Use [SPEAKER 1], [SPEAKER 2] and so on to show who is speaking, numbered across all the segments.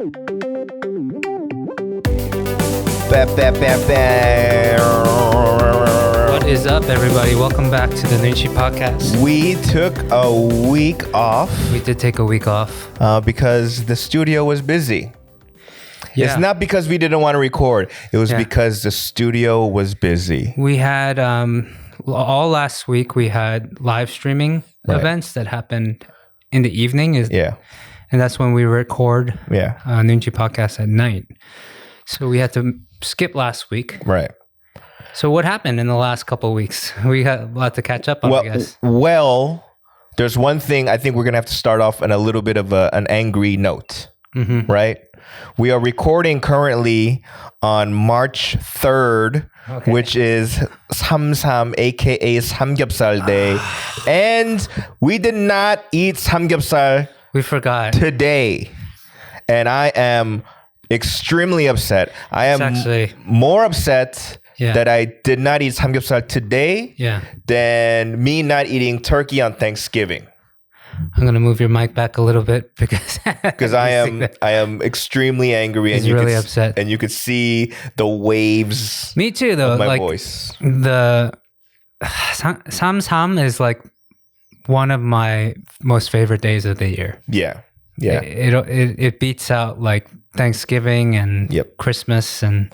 [SPEAKER 1] What is up, everybody? Welcome back to the Noonchi Podcast.
[SPEAKER 2] We took a week off.
[SPEAKER 1] We did take a week off.
[SPEAKER 2] Because the studio was busy.
[SPEAKER 1] Yeah.
[SPEAKER 2] It's not because we didn't want to record. It was because the studio was busy.
[SPEAKER 1] We had, all last week, we had live streaming events that happened in the evening. And that's when we record Noonchi Podcast at night. So we had to skip last week.
[SPEAKER 2] Right.
[SPEAKER 1] So what happened in the last couple of weeks? We got a lot to catch up on, I guess.
[SPEAKER 2] Well, there's one thing I think we're going to have to start off on a little bit of an angry note, right? We are recording currently on March 3rd, which is Samsam, aka Samgyeopsal Day. And we did not eat Samgyeopsal.
[SPEAKER 1] We forgot.
[SPEAKER 2] Today. And I am extremely upset. I am more upset that I did not eat samgyeopsal today than me not eating turkey on Thanksgiving.
[SPEAKER 1] I'm gonna move your mic back a little bit because
[SPEAKER 2] I am extremely angry.
[SPEAKER 1] He's really upset,
[SPEAKER 2] and you could see the waves.
[SPEAKER 1] Me too, though.
[SPEAKER 2] Of my
[SPEAKER 1] like
[SPEAKER 2] voice.
[SPEAKER 1] The Sam is like one of my most favorite days of the year.
[SPEAKER 2] Yeah.
[SPEAKER 1] It beats out like Thanksgiving and Christmas, and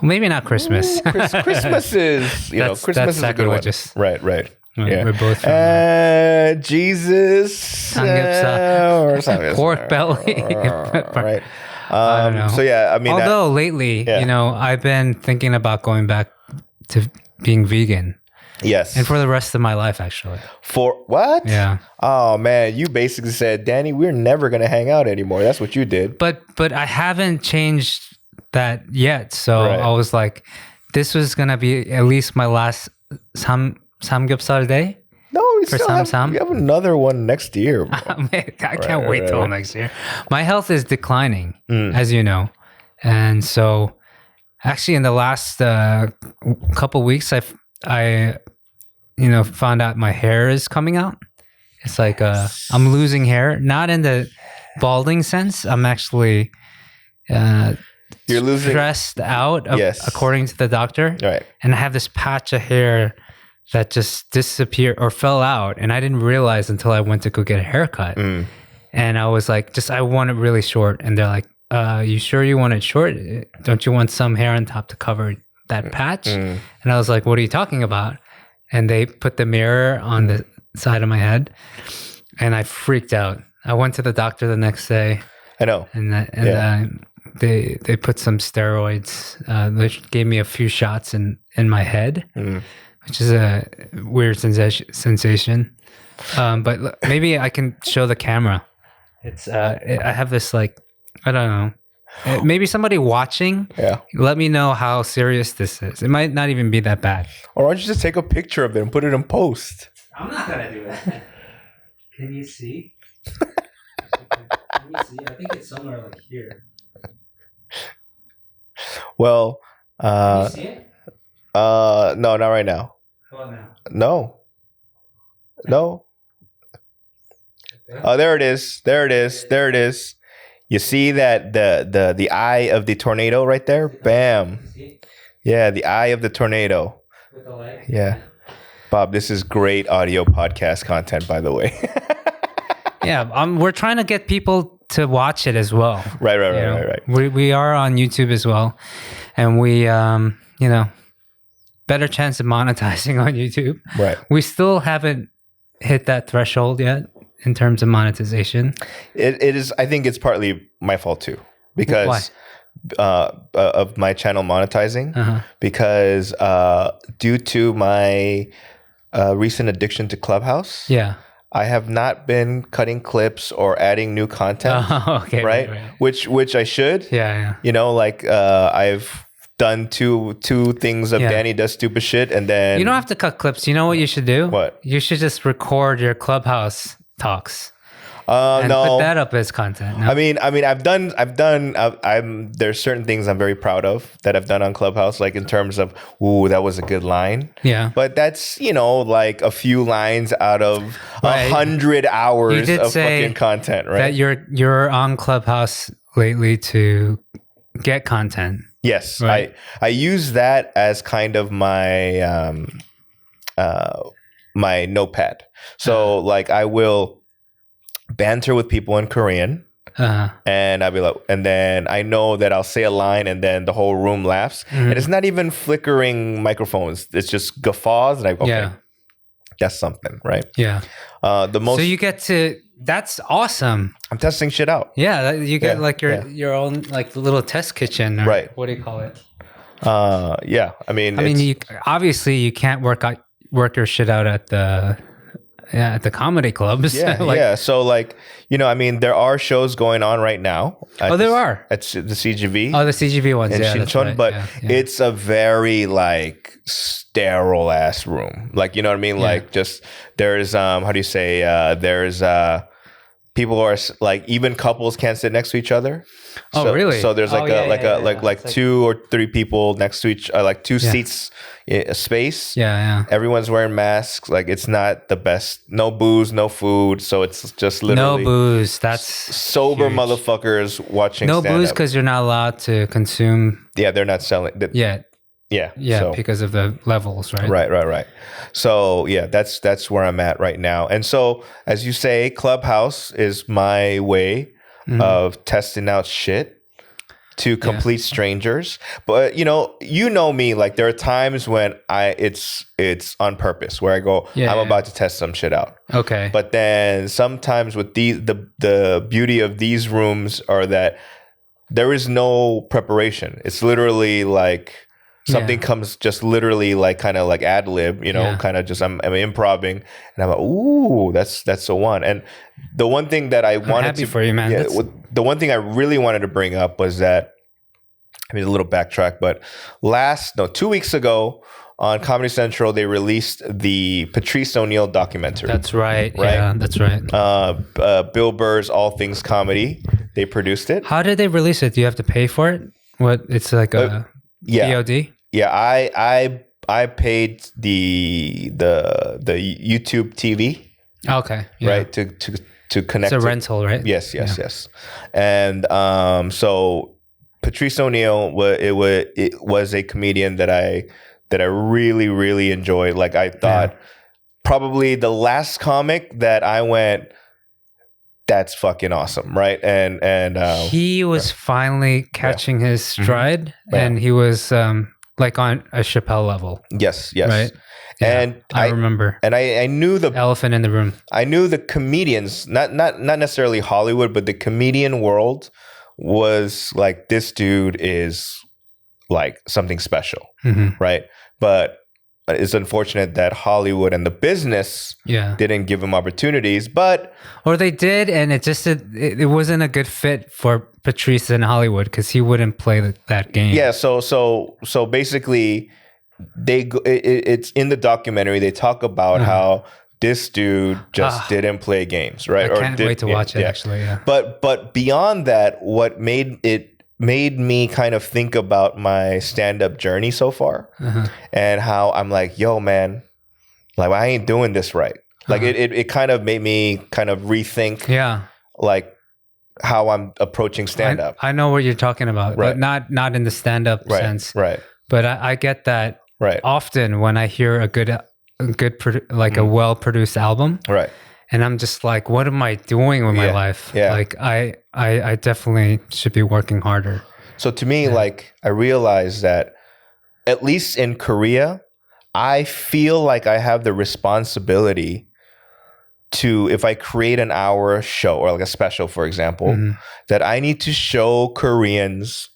[SPEAKER 1] maybe not Christmas.
[SPEAKER 2] Ooh, Christmas is Christmas is a good one. Right. Yeah.
[SPEAKER 1] We're both from
[SPEAKER 2] Jesus
[SPEAKER 1] Samgyeopsal. Pork belly.
[SPEAKER 2] Right.
[SPEAKER 1] I don't know.
[SPEAKER 2] So I mean,
[SPEAKER 1] although lately, I've been thinking about going back to being vegan.
[SPEAKER 2] Yes.
[SPEAKER 1] And for the rest of my life, actually.
[SPEAKER 2] For what?
[SPEAKER 1] Yeah.
[SPEAKER 2] Oh, man. You basically said, Danny, we're never going to hang out anymore. That's what you did.
[SPEAKER 1] But I haven't changed that yet. So I was like, this was going to be at least my last Samgyeopsal day.
[SPEAKER 2] No, we have another one next year.
[SPEAKER 1] Man, I can't wait till next year. My health is declining, as you know. And so actually in the last couple weeks, I found out my hair is coming out. It's like I'm losing hair, not in the balding sense. I'm actually
[SPEAKER 2] you're losing
[SPEAKER 1] stressed out, according to the doctor.
[SPEAKER 2] Right.
[SPEAKER 1] And I have this patch of hair that just disappeared or fell out, and I didn't realize until I went to go get a haircut. And I was like, I want it really short. And they're like, you sure you want it short? Don't you want some hair on top to cover that patch? And I was like, what are you talking about? And they put the mirror on the side of my head, and I freaked out. I went to the doctor the next day.
[SPEAKER 2] I know.
[SPEAKER 1] And they put some steroids. They gave me a few shots in my head, which is a weird sensation. But maybe I can show the camera. It's I have this I don't know. Maybe somebody watching, let me know how serious this is. It might not even be that bad.
[SPEAKER 2] Or why don't you just take a picture of it and put it in post?
[SPEAKER 1] I'm not going to do that. Can you see? Can you see? I think it's somewhere like here.
[SPEAKER 2] Well,
[SPEAKER 1] can you see it?
[SPEAKER 2] No, not right now.
[SPEAKER 1] How about now?
[SPEAKER 2] No. Oh, there it is. You see that the eye of the tornado right there? Bam. Yeah, the eye of the tornado.
[SPEAKER 1] With the light?
[SPEAKER 2] Yeah. Bob, this is great audio podcast content, by the way.
[SPEAKER 1] Yeah, we're trying to get people to watch it as well.
[SPEAKER 2] Right.
[SPEAKER 1] We are on YouTube as well. And we, better chance of monetizing on YouTube.
[SPEAKER 2] Right.
[SPEAKER 1] We still haven't hit that threshold yet in terms of monetization.
[SPEAKER 2] It is. I think it's partly my fault too, because of my channel monetizing. Because due to my recent addiction to Clubhouse, I have not been cutting clips or adding new content. Right? Which I should.
[SPEAKER 1] Yeah.
[SPEAKER 2] I've done two things of Danny does stupid shit, and then
[SPEAKER 1] you don't have to cut clips. You know what you should do?
[SPEAKER 2] What?
[SPEAKER 1] You should just record your Clubhouse talks.
[SPEAKER 2] No.
[SPEAKER 1] Put that up as content. No?
[SPEAKER 2] I mean, there's certain things I'm very proud of that I've done on Clubhouse, like in terms of, ooh, that was a good line.
[SPEAKER 1] Yeah.
[SPEAKER 2] But that's, like a few lines out of 100 hours of fucking content, right?
[SPEAKER 1] That you're on Clubhouse lately to get content.
[SPEAKER 2] Yes,
[SPEAKER 1] right?
[SPEAKER 2] I use that as kind of my my notepad. So like I will banter with people in Korean. And I'll be like, and then I know that I'll say a line and then the whole room laughs. And it's not even flickering microphones. It's just guffaws. And I go, okay, that's something, right?
[SPEAKER 1] Yeah. So you get to, that's awesome.
[SPEAKER 2] I'm testing shit out.
[SPEAKER 1] Yeah. You get like your own like little test kitchen. Or
[SPEAKER 2] right.
[SPEAKER 1] What do you call it?
[SPEAKER 2] Yeah. I mean,
[SPEAKER 1] you, obviously you can't work your shit out at the comedy clubs.
[SPEAKER 2] Yeah. So like, you know, I mean, there are shows going on right now.
[SPEAKER 1] There are.
[SPEAKER 2] At the CGV.
[SPEAKER 1] Oh, the CGV ones.
[SPEAKER 2] In Shinchon,
[SPEAKER 1] right.
[SPEAKER 2] But it's a very like sterile ass room. Like, you know what I mean? Like just, there's, how do you say, there's, people are like, even couples can't sit next to each other.
[SPEAKER 1] Oh, really?
[SPEAKER 2] So there's like 2 or 3 people next to each, like 2 seats, a space.
[SPEAKER 1] Yeah.
[SPEAKER 2] Everyone's wearing masks. Like it's not the best. No booze, no food. So it's just literally
[SPEAKER 1] no booze. That's
[SPEAKER 2] sober
[SPEAKER 1] huge.
[SPEAKER 2] Motherfuckers watching.
[SPEAKER 1] No
[SPEAKER 2] stand-up.
[SPEAKER 1] booze because you're not allowed to consume.
[SPEAKER 2] Yeah, they're not selling.
[SPEAKER 1] Yeah,
[SPEAKER 2] so,
[SPEAKER 1] because of the levels, right?
[SPEAKER 2] Right. So yeah, that's where I'm at right now. And so, as you say, Clubhouse is my way of testing out shit to complete strangers. But you know me. Like there are times when it's on purpose where I go, I'm about to test some shit out.
[SPEAKER 1] Okay.
[SPEAKER 2] But then sometimes with the beauty of these rooms are that there is no preparation. It's literally like. Something comes just literally like kind of like ad lib, you know, kind of just I'm improving and I'm like, ooh, that's the one. And the one thing that I'm
[SPEAKER 1] happy for you, man.
[SPEAKER 2] Yeah, the one thing I really wanted to bring up was that, I mean, a little backtrack, but 2 weeks ago on Comedy Central, they released the Patrice O'Neal documentary.
[SPEAKER 1] That's right. Yeah, that's right.
[SPEAKER 2] Bill Burr's All Things Comedy. They produced it.
[SPEAKER 1] How did they release it? Do you have to pay for it? What? It's like a... VOD?
[SPEAKER 2] Yeah, I paid the YouTube TV.
[SPEAKER 1] Okay. Yeah.
[SPEAKER 2] Right to connect.
[SPEAKER 1] It's a rental, right?
[SPEAKER 2] Yes. And so Patrice O'Neal it was a comedian that I really really enjoyed. Like I thought probably the last comic that I went, that's fucking awesome, right? And
[SPEAKER 1] he was finally catching his stride, and he was like on a Chappelle level.
[SPEAKER 2] Yes,
[SPEAKER 1] right. Yeah,
[SPEAKER 2] and
[SPEAKER 1] I remember,
[SPEAKER 2] and I knew the
[SPEAKER 1] elephant in the room.
[SPEAKER 2] I knew the comedians, not necessarily Hollywood, but the comedian world was like, this dude is like something special, right? But it's unfortunate that Hollywood and the business didn't give him opportunities,
[SPEAKER 1] or they did, and it wasn't a good fit for Patrice in Hollywood because he wouldn't play that game.
[SPEAKER 2] Yeah, so basically, it's in the documentary. They talk about how this dude just didn't play games, right?
[SPEAKER 1] I can't wait to watch it. Actually, yeah.
[SPEAKER 2] But beyond that, what made me kind of think about my stand-up journey so far, and how I'm like, yo, man, like I ain't doing this right. Like it kind of made me kind of rethink, like how I'm approaching stand-up.
[SPEAKER 1] I know what you're talking about, but not in the stand-up sense,
[SPEAKER 2] right?
[SPEAKER 1] But I get that often when I hear a good a well-produced album,
[SPEAKER 2] right?
[SPEAKER 1] And I'm just like, what am I doing with my life?
[SPEAKER 2] Yeah.
[SPEAKER 1] Like I definitely should be working harder.
[SPEAKER 2] So to me, like I realized that at least in Korea, I feel like I have the responsibility to, if I create an hour show or like a special, for example, that I need to show Koreans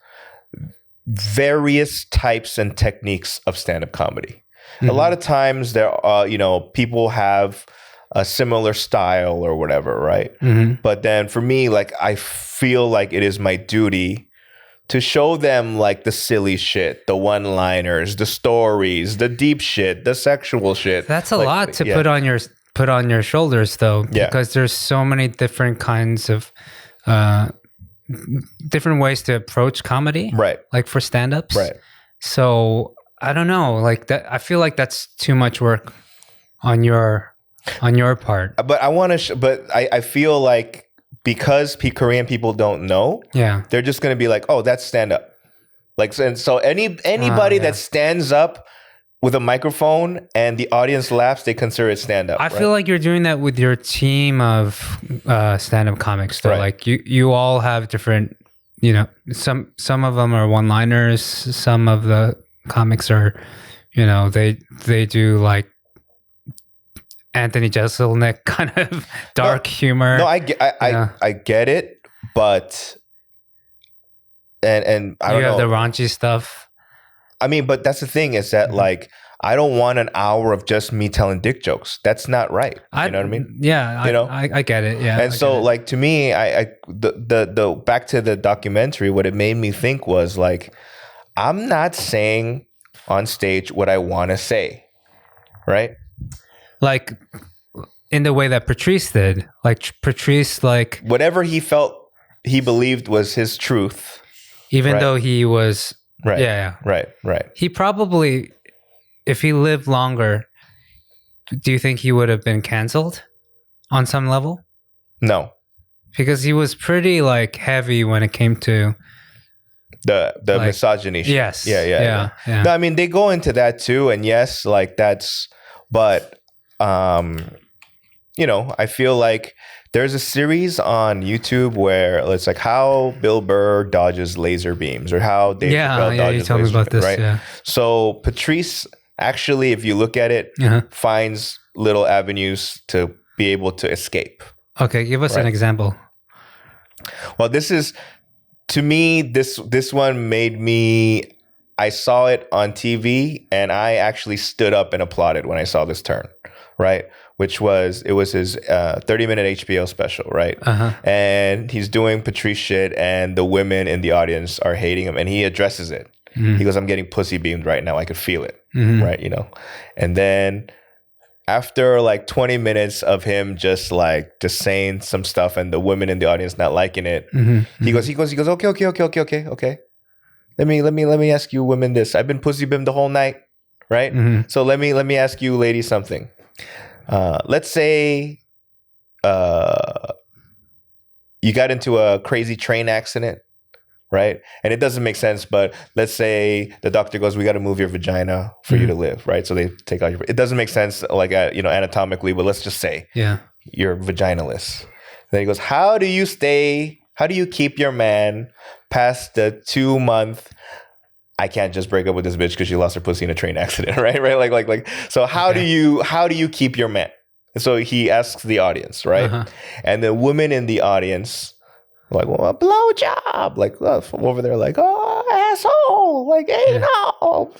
[SPEAKER 2] various types and techniques of stand-up comedy. A lot of times there are, people have a similar style or whatever, right? But then for me, like I feel like it is my duty to show them like the silly shit, the one-liners, the stories, the deep shit, the sexual shit.
[SPEAKER 1] That's a lot to put on your shoulders, though, because there's so many different kinds of different ways to approach comedy,
[SPEAKER 2] right? Like
[SPEAKER 1] for stand-ups,
[SPEAKER 2] right?
[SPEAKER 1] So I don't know, like that. I feel like that's too much work on your part.
[SPEAKER 2] But I want to, but I feel like because Korean people don't know, they're just going to be like, oh, that's stand up. Like, and so anybody that stands up with a microphone and the audience laughs, they consider it stand up.
[SPEAKER 1] I feel like you're doing that with your team of stand up comics. Though, like you all have different, you know, some of them are one liners. Some of the comics are, you know, they do like Anthony Jeselnik kind of dark humor.
[SPEAKER 2] No, I get it, but and I don't know.
[SPEAKER 1] You have the raunchy stuff.
[SPEAKER 2] I mean, but that's the thing is that like I don't want an hour of just me telling dick jokes. That's not right. You know what I mean?
[SPEAKER 1] Yeah,
[SPEAKER 2] you know,
[SPEAKER 1] I get it. Yeah,
[SPEAKER 2] and so like to me, the back to the documentary, what it made me think was like, I'm not saying on stage what I want to say, right?
[SPEAKER 1] Like in the way that Patrice did. Like Patrice, like
[SPEAKER 2] whatever he felt, he believed was his truth,
[SPEAKER 1] even though he was.
[SPEAKER 2] Right.
[SPEAKER 1] Yeah.
[SPEAKER 2] Right.
[SPEAKER 1] He probably, if he lived longer, do you think he would have been canceled on some level?
[SPEAKER 2] No.
[SPEAKER 1] Because he was pretty like heavy when it came to
[SPEAKER 2] the like, misogyny shit.
[SPEAKER 1] Yes.
[SPEAKER 2] Yeah. No, I mean, they go into that too. And yes, like that's, but, you know, I feel like there's a series on YouTube where it's like how Bill Burr dodges laser beams or how Dave Chappelle dodges laser beams, this, right? Yeah. So Patrice actually, if you look at it, finds little avenues to be able to escape.
[SPEAKER 1] Okay, give us an example.
[SPEAKER 2] Well, this is, to me, this one made me, I saw it on TV and I actually stood up and applauded when I saw this turn, right? Which was, it was his 30-minute HBO special, right? And he's doing Patrice shit and the women in the audience are hating him and he addresses it. He goes, I'm getting pussy beamed right now. I could feel it, right? You know? And then after like 20 minutes of him just saying some stuff and the women in the audience not liking it, he goes, okay. Let me ask you women this. I've been pussy beamed the whole night, right? So let me ask you ladies something. Let's say you got into a crazy train accident, right? And it doesn't make sense, but let's say the doctor goes, we got to move your vagina for you to live, right? So they take out it doesn't make sense like you know, anatomically, but let's just say you're vaginaless. Then he goes, how do you keep your man past the 2-month I can't just break up with this bitch because she lost her pussy in a train accident, right? Like. So how do you keep your man? So he asks the audience, right? And the women in the audience, like, well, a blowjob, like over there, like, oh, asshole, like, hey, no,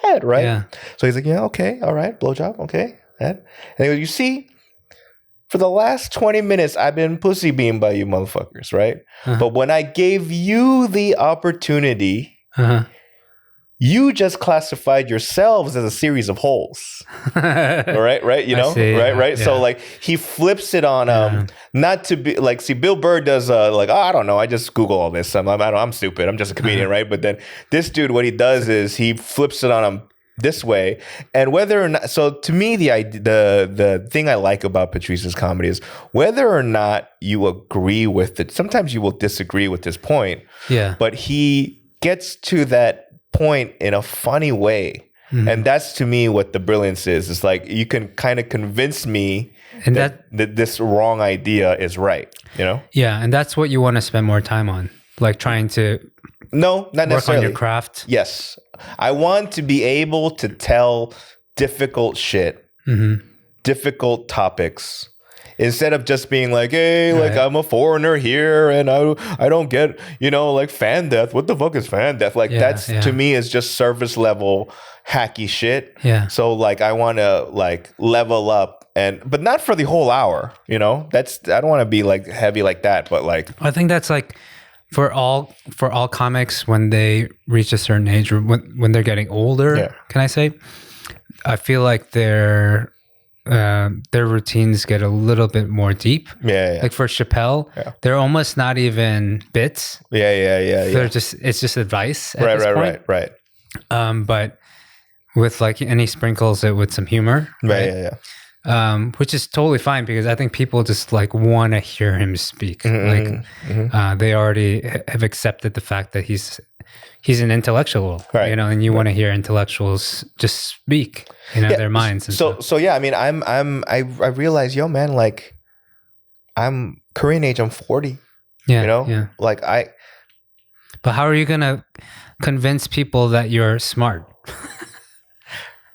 [SPEAKER 2] head, right? Yeah. So he's like, yeah, okay, all right, blowjob, okay, head. And he goes, you see, for the last 20 minutes, I've been pussy beamed by you motherfuckers, right? But when I gave you the opportunity. You just classified yourselves as a series of holes. right? You know, right? Yeah. So like he flips it on not to be like, see, Bill Burr does like, oh, I don't know, I just Google all this. I'm stupid. I'm just a comedian, right? But then this dude, what he does is he flips it on him this way. And whether or not, so to me, the thing I like about Patrice's comedy is whether or not you agree with it. Sometimes you will disagree with this point. Yeah. But he gets to that point in a funny way. And that's to me what the brilliance is. It's like you can kind of convince me and that this wrong idea is right, you know?
[SPEAKER 1] Yeah, and that's what you want to spend more time on. Like trying to
[SPEAKER 2] not necessarily
[SPEAKER 1] work on your craft.
[SPEAKER 2] Yes. I want to be able to tell difficult shit, difficult topics. Instead of just being like, hey, like I'm a foreigner here and I don't get, you know, like fan death. What the fuck is fan death? Like that's to me is just surface level hacky shit. Yeah. So like I want to like level up but not for the whole hour, you know? I don't want to be like heavy like that, but like
[SPEAKER 1] I think that's like for all comics when they reach a certain age or when they're getting older, can I say? I feel like their routines get a little bit more deep. Yeah. Like for Chappelle, they're almost not even bits.
[SPEAKER 2] Yeah.
[SPEAKER 1] They're it's just advice at this point.
[SPEAKER 2] Right.
[SPEAKER 1] But with like, and he sprinkles it with some humor.
[SPEAKER 2] Right? Yeah.
[SPEAKER 1] which is totally fine because I think people just like want to hear him speak. They already have accepted the fact that he's an intellectual,
[SPEAKER 2] right.
[SPEAKER 1] And you want to hear intellectuals just speak, their minds. And
[SPEAKER 2] so yeah, I mean, I realize, yo, man, like I'm Korean age, I'm 40.
[SPEAKER 1] Yeah.
[SPEAKER 2] Like
[SPEAKER 1] But how are you gonna convince people that you're smart?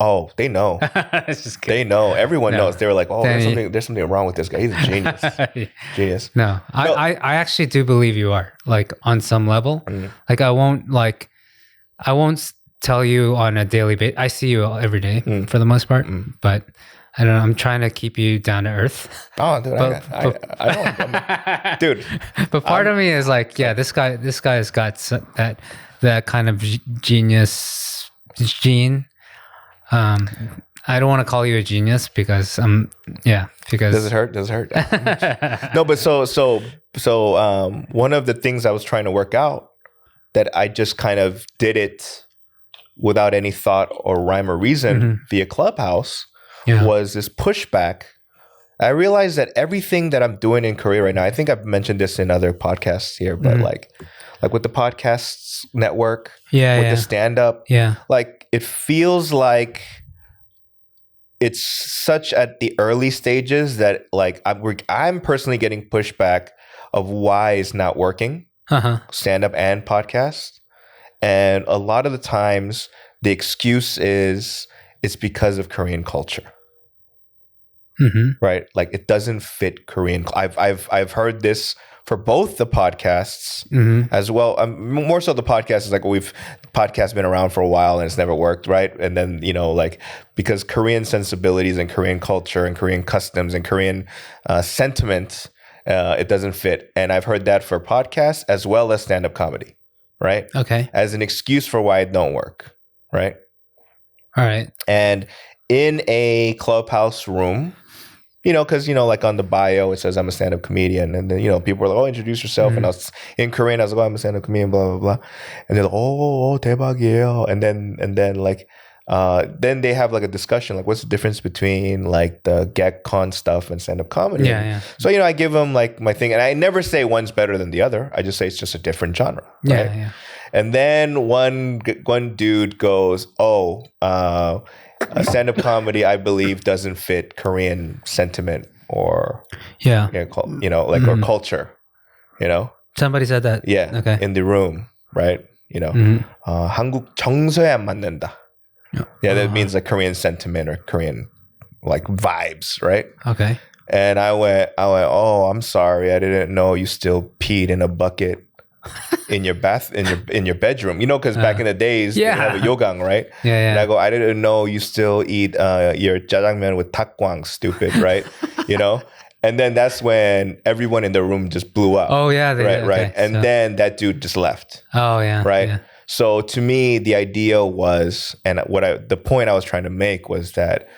[SPEAKER 2] Oh, they know. They know. Everyone knows. They were like, "Oh, there's something wrong with this guy. He's a genius." Genius.
[SPEAKER 1] No, I actually do believe you are, like, on some level. Like, I won't tell you on a daily basis. I see you every day for the most part, but I don't know. I'm trying to keep you down to earth.
[SPEAKER 2] Oh, dude, I don't. Dude,
[SPEAKER 1] but part of me is like, yeah, this guy's got that kind of genius gene. I don't want to call you a genius because does it hurt? No, but so one of the things I was trying to work out that I just kind of did it without any thought or rhyme or reason via Clubhouse was this pushback. I realized that everything that I'm doing in Korea right now, I think I've mentioned this in other podcasts here, but like with the podcasts network, the stand-up, like it feels like it's such at the early stages that like I'm personally getting pushback of why it's not working, stand-up and podcast. And a lot of the times the excuse is it's because of Korean culture. Right? Like it doesn't fit Korean. I've heard this for both the podcasts as well. More so the podcast is like podcast been around for a while and it's never worked, right? And then, like because Korean sensibilities and Korean culture and Korean customs and Korean sentiment, it doesn't fit. And I've heard that for podcasts as well as stand-up comedy, right? Okay.
[SPEAKER 2] As an excuse for why it don't work, right?
[SPEAKER 1] All right.
[SPEAKER 2] And in a Clubhouse room, because, like on the bio, it says I'm a stand-up comedian. And then, people are like, oh, introduce yourself. And I was in Korean, I was like, oh, I'm a stand-up comedian, blah, blah, blah. And they're like, oh, 대박이에요. And then like, then they have like a discussion, like what's the difference between like the GagCon stuff and stand-up comedy?
[SPEAKER 1] Yeah.
[SPEAKER 2] So, I give them like my thing. And I never say one's better than the other. I just say it's just a different genre. Right?
[SPEAKER 1] Yeah.
[SPEAKER 2] And then one dude goes, oh, stand-up comedy, I believe, doesn't fit Korean sentiment or or culture.
[SPEAKER 1] Somebody said that.
[SPEAKER 2] Yeah.
[SPEAKER 1] Okay.
[SPEAKER 2] In the room, right? 한국 정서에 안 맞는다. Yeah, that means like Korean sentiment or Korean like vibes, right?
[SPEAKER 1] Okay.
[SPEAKER 2] And I went, oh, I'm sorry, I didn't know you still peed in a bucket in your bedroom, because back in the days they have a yogang, right?
[SPEAKER 1] Yeah.
[SPEAKER 2] And I go, I didn't know you still eat your jjajangmyeon with takgwang, stupid, right? And then that's when everyone in the room just blew up.
[SPEAKER 1] Oh yeah,
[SPEAKER 2] right.
[SPEAKER 1] Okay.
[SPEAKER 2] And then that dude just left.
[SPEAKER 1] Oh yeah,
[SPEAKER 2] right.
[SPEAKER 1] Yeah.
[SPEAKER 2] So to me, the idea was, and the point I was trying to make was that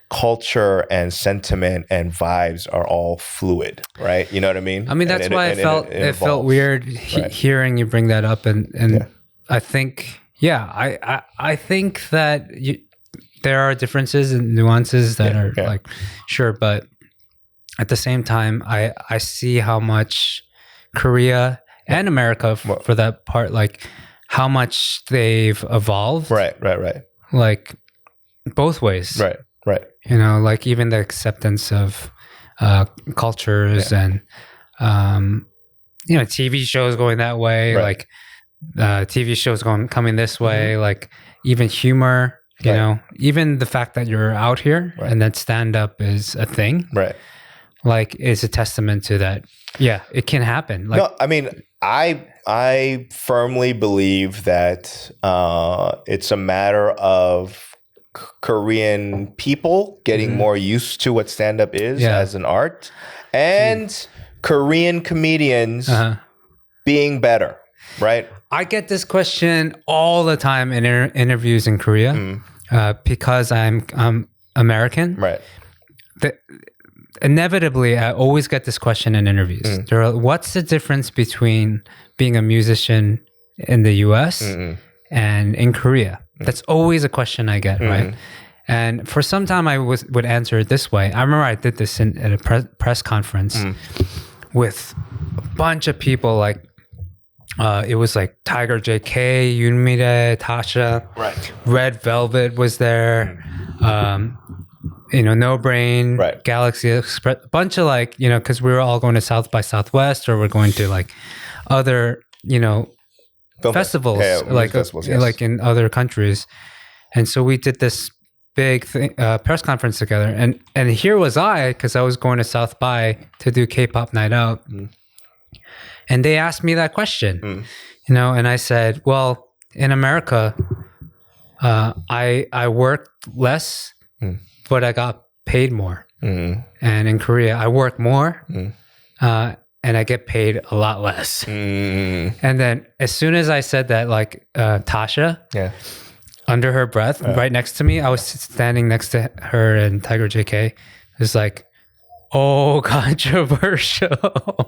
[SPEAKER 2] culture and sentiment and vibes are all fluid, right? You know what I mean?
[SPEAKER 1] I mean, that's why it felt weird hearing you bring that up, and I think, I think that there are differences and nuances that are like, sure, but at the same time, I see how much Korea and America, for that part, like how much they've evolved,
[SPEAKER 2] right,
[SPEAKER 1] like both ways,
[SPEAKER 2] right.
[SPEAKER 1] Like even the acceptance of cultures and TV shows going that way, like TV shows coming this way, like even humor, even the fact that you're out here and that stand-up is a thing,
[SPEAKER 2] right?
[SPEAKER 1] Like is a testament to that. Yeah, it can happen. Like,
[SPEAKER 2] no, I mean, I firmly believe that it's a matter of Korean people getting more used to what stand-up is as an art, and Korean comedians being better, right?
[SPEAKER 1] I get this question all the time in interviews in Korea because I'm American.
[SPEAKER 2] Right.
[SPEAKER 1] Inevitably, I always get this question in interviews. What's the difference between being a musician in the US and in Korea? That's always a question I get, right? And for some time, I would answer it this way. I remember I did this at a press conference with a bunch of people. Like, it was like Tiger JK, Yoonmire, Tasha,
[SPEAKER 2] right.
[SPEAKER 1] Red Velvet was there. No Brain,
[SPEAKER 2] right.
[SPEAKER 1] Galaxy Express, a bunch of like, because we were all going to South by Southwest, or we're going to like other, festivals,
[SPEAKER 2] festivals, yes.
[SPEAKER 1] like in other countries. And so we did this big press conference together. And here was I, because I was going to South by to do K-pop night out. And they asked me that question, and I said, well, in America, I worked less, but I got paid more. And in Korea, I work more, and I get paid a lot less. And then as soon as I said that, like Tasha, under her breath, right next to me, I was standing next to her and Tiger JK, was like, oh, controversial.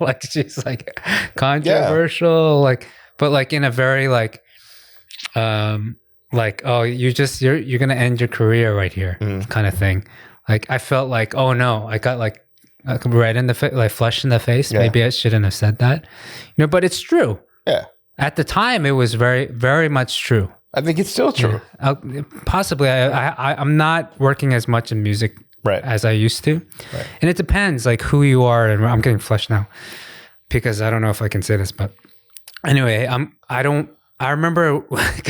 [SPEAKER 1] Like, she's like, controversial. Like, but like in a very like, oh, you're gonna end your career right here, kind of thing. Like, I felt like, oh no, I got like red in the like flush in the face. Maybe I shouldn't have said that, but it's true.
[SPEAKER 2] Yeah.
[SPEAKER 1] At the time, it was very, very much true.
[SPEAKER 2] I think it's still true.
[SPEAKER 1] Possibly, I'm not working as much in music as I used to, and it depends like who you are. And I'm getting flushed now because I don't know if I can say this, but anyway, I remember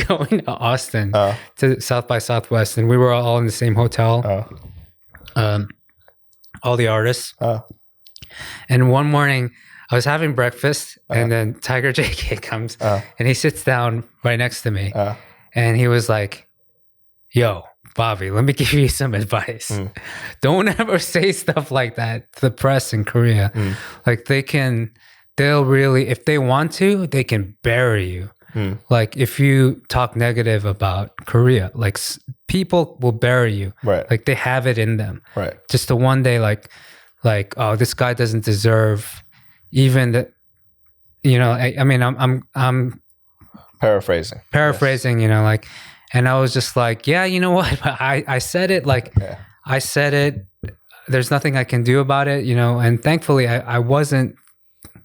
[SPEAKER 1] going to Austin to South by Southwest, and we were all in the same hotel. All the artists. And one morning, I was having breakfast, and then Tiger JK comes, and he sits down right next to me, and he was like, "Yo, Bobby, let me give you some advice. Don't ever say stuff like that to the press in Korea. Like they'll really, if they want to, they can bury you." Like if you talk negative about Korea, like people will bury you. Like they have it in them. Just the one day, like, oh, this guy doesn't deserve even the, I mean, I'm paraphrasing, like, and I was just like, yeah, you know what? I said it, like, I said it. There's nothing I can do about it, and thankfully I wasn't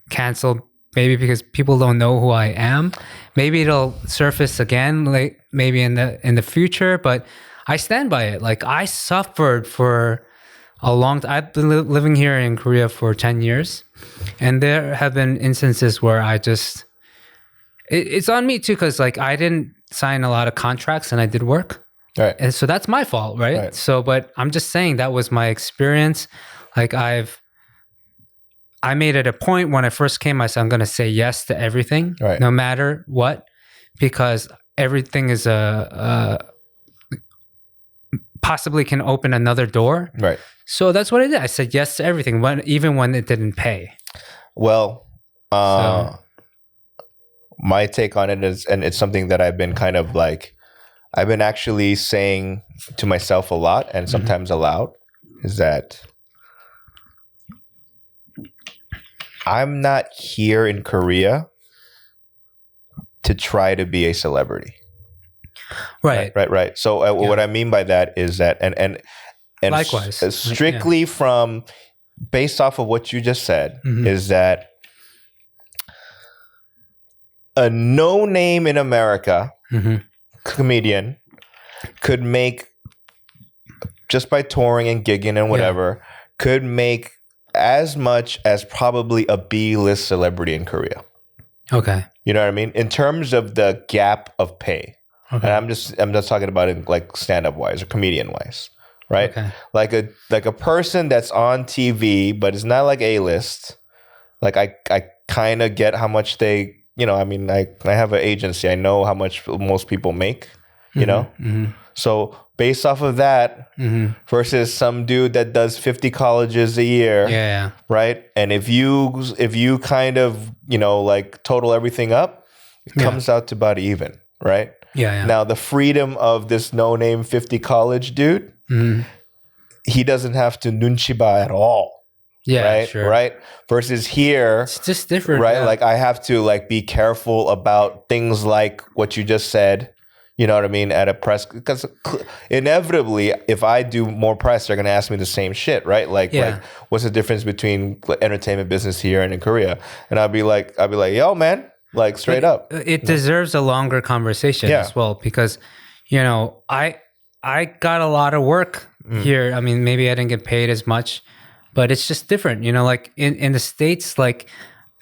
[SPEAKER 1] canceled. Maybe because people don't know who I am. Maybe it'll surface again, like maybe in the future. But I stand by it. Like I suffered for a long time. I've been living here in Korea for 10 years, and there have been instances where I just it's on me too, because like I didn't sign a lot of contracts and I did work, and so that's my fault, right? So, but I'm just saying that was my experience. Like I made it a point when I first came, I said, I'm going to say yes to everything, no matter what, because everything is possibly can open another door. So that's what I did. I said yes to everything, even when it didn't pay.
[SPEAKER 2] Well, my take on it is, and it's something that I've been kind of like, I've been actually saying to myself a lot and sometimes aloud, is that I'm not here in Korea to try to be a celebrity. Right. So what I mean by that is that, and
[SPEAKER 1] likewise,
[SPEAKER 2] strictly from based off of what you just said, is that a no name in America comedian could make, just by touring and gigging and whatever, could make as much as probably a B-list celebrity in Korea.
[SPEAKER 1] Okay.
[SPEAKER 2] You know what I mean? In terms of the gap of pay. And I'm just talking about it like stand-up wise or comedian wise. Right? Okay. Like a person that's on TV but is not like A-list. Like I kind of get how much they, I mean, I have an agency. I know how much most people make, you know? So based off of that versus some dude that does 50 colleges a year, right? And if you kind of, like total everything up, it comes out to about even, right? Now the freedom of this no-name 50 college dude, he doesn't have to nunchiba at all. Right. Sure. Right. Versus here,
[SPEAKER 1] it's just different.
[SPEAKER 2] Right. Like I have to like be careful about things like what you just said. You know what I mean? At a press, because inevitably, if I do more press, they're gonna ask me the same shit, right? Like, what's the difference between entertainment business here and in Korea? And I'll be like, yo, man, like straight up.
[SPEAKER 1] It deserves a longer conversation as well, because, you know, I got a lot of work here. I mean, maybe I didn't get paid as much, but it's just different. You know, like in the States, like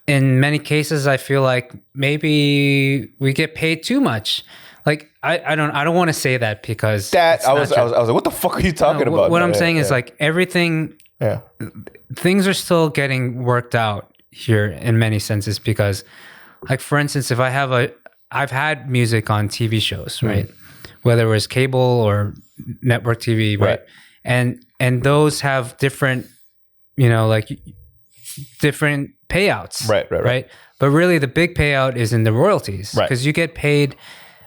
[SPEAKER 1] in many cases, I feel like maybe we get paid too much. Like I don't want to say that because
[SPEAKER 2] I was like, what the fuck are you talking about?
[SPEAKER 1] What I'm saying is like everything. Yeah, things are still getting worked out here in many senses because, like for instance, if I've had music on TV shows, right? Whether it was cable or network TV, right? And those have different, you know, like different payouts, right? But really, the big payout is in the royalties because you get paid.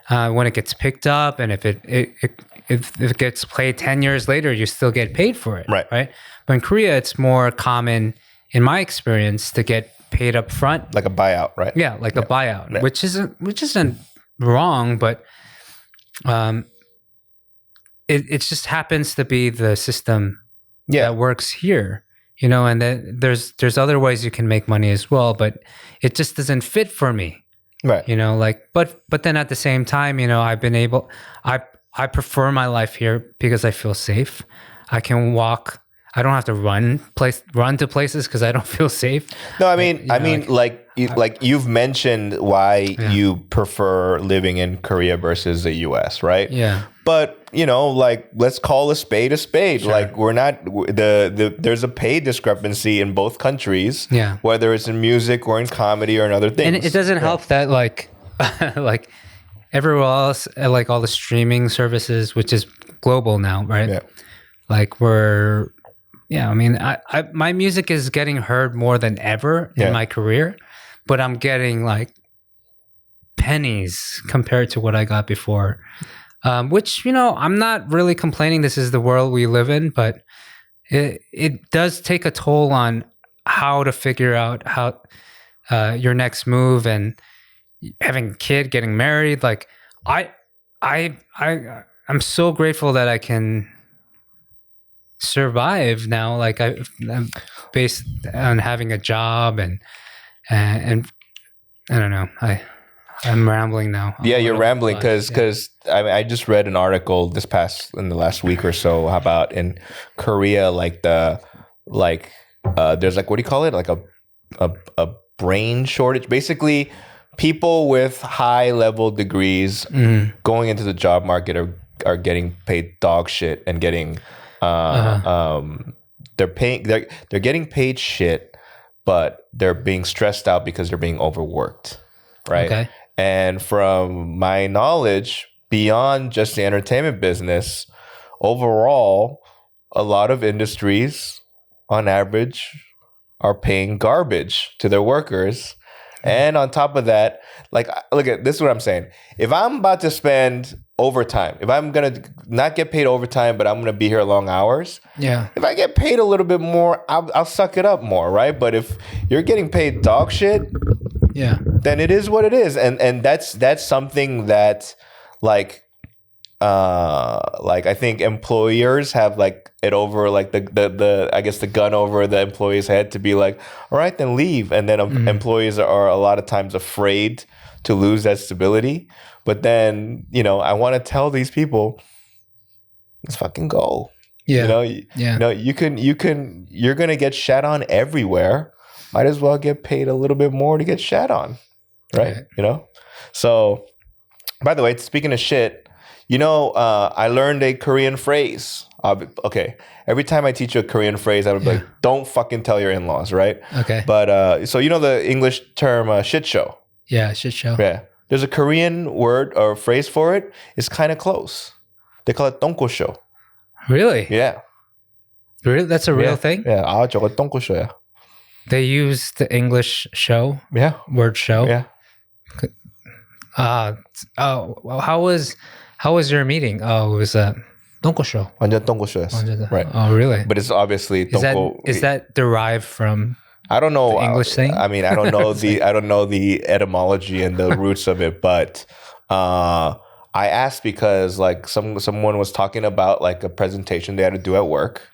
[SPEAKER 1] When it gets picked up, and if it gets played 10 years later, you still get paid for it, right? But in Korea, it's more common, in my experience, to get paid up front,
[SPEAKER 2] like a buyout, right?
[SPEAKER 1] Yeah, like a buyout, which isn't wrong, but it just happens to be the system that works here, you know. And then there's other ways you can make money as well, but it just doesn't fit for me.
[SPEAKER 2] Right.
[SPEAKER 1] You know, like, but then at the same time, you know, I prefer my life here because I feel safe. I can walk. I don't have to run to places because I don't feel safe.
[SPEAKER 2] No, I mean, you've mentioned why you prefer living in Korea versus the US, right?
[SPEAKER 1] Yeah.
[SPEAKER 2] But, you know, like, let's call a spade a spade.
[SPEAKER 1] Sure.
[SPEAKER 2] Like, we're not, there's a pay discrepancy in both countries, whether it's in music or in comedy or in other things.
[SPEAKER 1] And it doesn't help that, like, like everywhere else, like all the streaming services, which is global now, right? Yeah. Like, I mean, my music is getting heard more than ever in my career, but I'm getting, like, pennies compared to what I got before. Which, you know, I'm not really complaining. This is the world we live in, but it does take a toll on how to figure out how your next move and having a kid, getting married. Like I'm so grateful that I can survive now. Like I'm based on having a job and I don't know. I'm rambling now.
[SPEAKER 2] Yeah, you're rambling because I just read an article in the last week or so about in Korea, like there's like, what do you call it? Like a brain shortage. Basically, people with high level degrees going into the job market are getting paid dog shit and getting they're getting paid shit, but they're being stressed out because they're being overworked, right? Okay. And from my knowledge, beyond just the entertainment business, overall, a lot of industries, on average, are paying garbage to their workers. And on top of that, like, look at this is what I'm saying. If I'm about to spend overtime, if I'm going to not get paid overtime, but I'm going to be here long hours, if I get paid a little bit more, I'll suck it up more, right? But if you're getting paid dog shit, then it is what it is. And that's something that, like I think employers have like it over, like the I guess the gun over the employee's head to be like, all right, then leave. And then employees are a lot of times afraid to lose that stability. But then, you know, I want to tell these people, let's fucking go. You know, you're gonna get shat on everywhere. Might as well get paid a little bit more to get shat on, right? You know. So, by the way, speaking of shit, you know, I learned a Korean phrase. Okay, every time I teach you a Korean phrase, I would be like, "Don't fucking tell your in-laws," right? Okay. But so you know the English term shit show.
[SPEAKER 1] Yeah, shit show.
[SPEAKER 2] Yeah, there's a Korean word or phrase for it. It's kind of close. They call it 똥꼬쇼.
[SPEAKER 1] Really?
[SPEAKER 2] Yeah.
[SPEAKER 1] Really? That's a real thing?
[SPEAKER 2] Yeah. 저거 똥꼬쇼야.
[SPEAKER 1] They use the English show.
[SPEAKER 2] Yeah.
[SPEAKER 1] Word show.
[SPEAKER 2] Yeah.
[SPEAKER 1] How was your meeting? Oh, it was a 똥꼬쇼.
[SPEAKER 2] 완전 똥꼬쇼였어. Right.
[SPEAKER 1] Oh, really?
[SPEAKER 2] But it's obviously 똥꼬.
[SPEAKER 1] Is that derived from?
[SPEAKER 2] I don't know
[SPEAKER 1] the English thing.
[SPEAKER 2] I mean, I don't know the etymology and the roots of it, but I I asked because like someone was talking about like a presentation they had to do at work,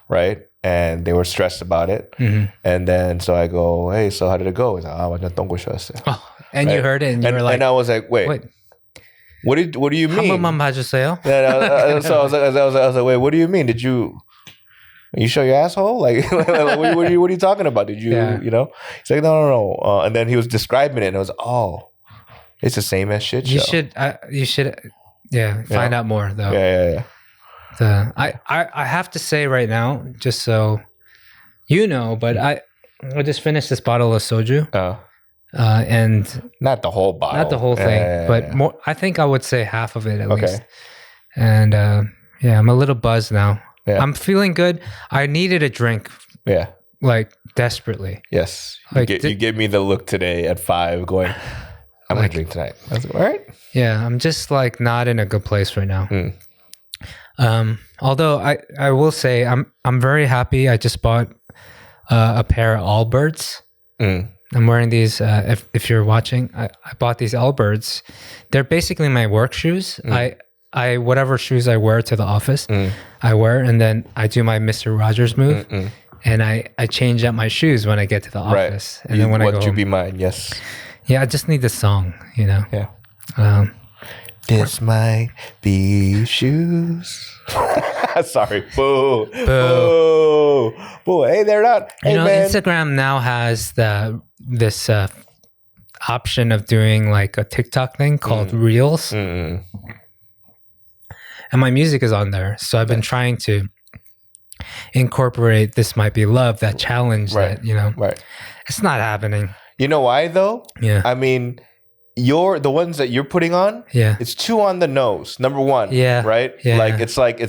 [SPEAKER 2] right? And they were stressed about it. And then so I go, hey, so how did it go? He's like, 완전 똥꼬셨어요.
[SPEAKER 1] And right? You heard it and you were like...
[SPEAKER 2] And I was like, wait. What do you mean?
[SPEAKER 1] 한 번만 봐주세요.
[SPEAKER 2] So I was like, wait, what do you mean? You show your asshole? Like, what are you talking about? Did you, you know? He's like, no. And then he was describing it, and I was, it's the same as shit show.
[SPEAKER 1] You should, find out more though.
[SPEAKER 2] Yeah.
[SPEAKER 1] I have to say right now, just so you know, but I just finished this bottle of soju. And
[SPEAKER 2] not the whole bottle,
[SPEAKER 1] not the whole thing, but more. I think I would say half of it at least. And I'm a little buzzed now. Yeah. I'm feeling good. I needed a drink.
[SPEAKER 2] Yeah.
[SPEAKER 1] Like desperately.
[SPEAKER 2] Yes. Like, you gave me the look today at 5 going, I'm going to drink tonight. I was like, all right.
[SPEAKER 1] Yeah. I'm just like not in a good place right now. Although I will say I'm very happy. I just bought a pair of Allbirds. I'm wearing these, if you're watching, I bought these Allbirds. They're basically my work shoes. I whatever shoes I wear to the office, I wear, and then I do my Mr. Rogers move, and I change out my shoes when I get to the office.
[SPEAKER 2] Right.
[SPEAKER 1] And then when I go
[SPEAKER 2] What You
[SPEAKER 1] home.
[SPEAKER 2] Be Mine, yes.
[SPEAKER 1] Yeah, I just need the song, you know?
[SPEAKER 2] Yeah. This might be shoes. Sorry. Boo. Hey, they're not. Hey, man.
[SPEAKER 1] Instagram now has this option of doing like a TikTok thing called Reels. And my music is on there. So I've been trying to incorporate This Might Be Love, that challenge that, you know, it's not happening.
[SPEAKER 2] You know why though?
[SPEAKER 1] Yeah.
[SPEAKER 2] I mean, the ones that you're putting on, it's too on the nose. Number one.
[SPEAKER 1] Yeah.
[SPEAKER 2] Right?
[SPEAKER 1] Yeah.
[SPEAKER 2] Like it's like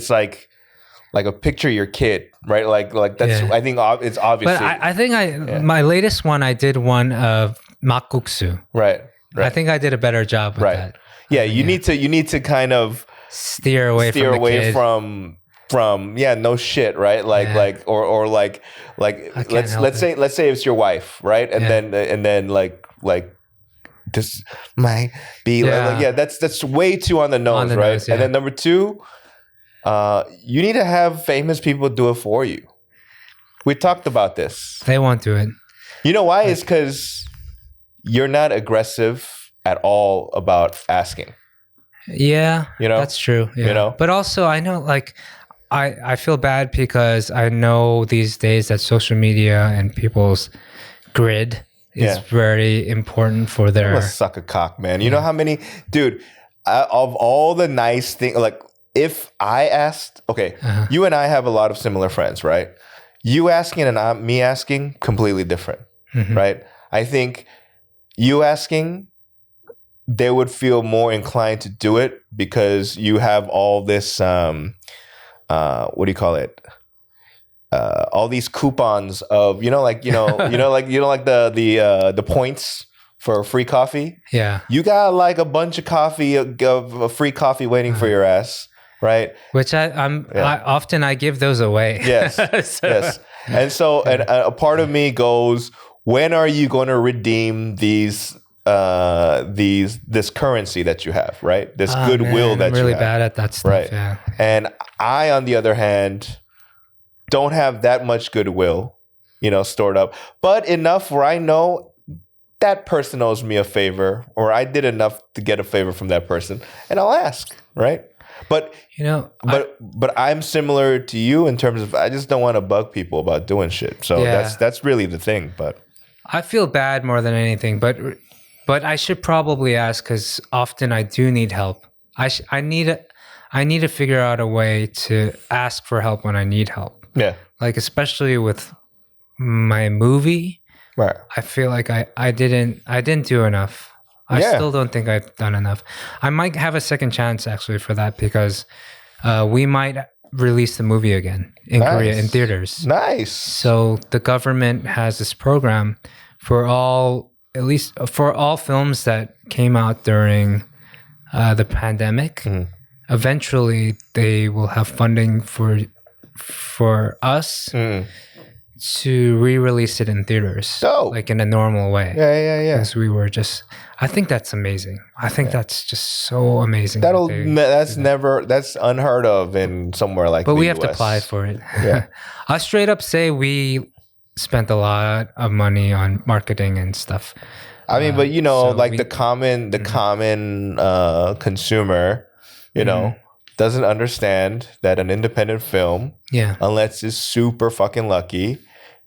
[SPEAKER 2] a picture of your kid, right? Like that's, I think it's obviously.
[SPEAKER 1] But I think my latest one, I did one of makguksu.
[SPEAKER 2] Right.
[SPEAKER 1] I think I did a better job with that.
[SPEAKER 2] Yeah. You need to kind of
[SPEAKER 1] steer away
[SPEAKER 2] from no shit, right? Like let's say it's your wife, right? And then like this might be that's way too on the nose, right? Nose, and then number 2, you need to have famous people do it for you. We talked about this.
[SPEAKER 1] They won't do it.
[SPEAKER 2] You know why? It's because you're not aggressive at all about asking.
[SPEAKER 1] Yeah,
[SPEAKER 2] you know,
[SPEAKER 1] that's true. Yeah.
[SPEAKER 2] You know,
[SPEAKER 1] but also I know, like, I feel bad because I know these days that social media and people's grid is very important for their.
[SPEAKER 2] I'm a suck a cock, man. You know how many, dude, of all the nice things, like if I asked, you and I have a lot of similar friends, right? You asking and me asking, completely different, right? I think you asking, they would feel more inclined to do it because you have all this, what do you call it? All these coupons of, like the points for free coffee.
[SPEAKER 1] Yeah.
[SPEAKER 2] You got like a bunch of coffee, of free coffee waiting for your ass, right?
[SPEAKER 1] Which I often give those away.
[SPEAKER 2] Yes. Yes. And so and a part of me goes, when are you going to redeem this currency that you have, right? This goodwill that you have.
[SPEAKER 1] I'm really bad at that stuff,
[SPEAKER 2] right?
[SPEAKER 1] Yeah.
[SPEAKER 2] And I, on the other hand, don't have that much goodwill, stored up, but enough where I know that person owes me a favor, or I did enough to get a favor from that person, and I'll ask, right? But but I'm similar to you in terms of I just don't want to bug people about doing shit. So that's really the thing. But
[SPEAKER 1] I feel bad more than anything, but I should probably ask because often I do need help. I need to figure out a way to ask for help when I need help.
[SPEAKER 2] Yeah,
[SPEAKER 1] like especially with my movie.
[SPEAKER 2] Right.
[SPEAKER 1] I feel like I didn't do enough. I still don't think I've done enough. I might have a second chance actually for that because we might release the movie again in Korea in theaters.
[SPEAKER 2] Nice.
[SPEAKER 1] So the government has this program for all films that came out during the pandemic. Mm-hmm. Eventually, they will have funding for us to re-release it in theaters, like in a normal way.
[SPEAKER 2] Yeah.
[SPEAKER 1] Because we were just, I think that's amazing. I think that's just so amazing.
[SPEAKER 2] That's unheard of in somewhere like.
[SPEAKER 1] But we
[SPEAKER 2] US.
[SPEAKER 1] have to apply for it.
[SPEAKER 2] Yeah.
[SPEAKER 1] I'll straight up say we spent a lot of money on marketing and stuff.
[SPEAKER 2] I mean, but the common consumer, doesn't understand that an independent film, unless it's super fucking lucky,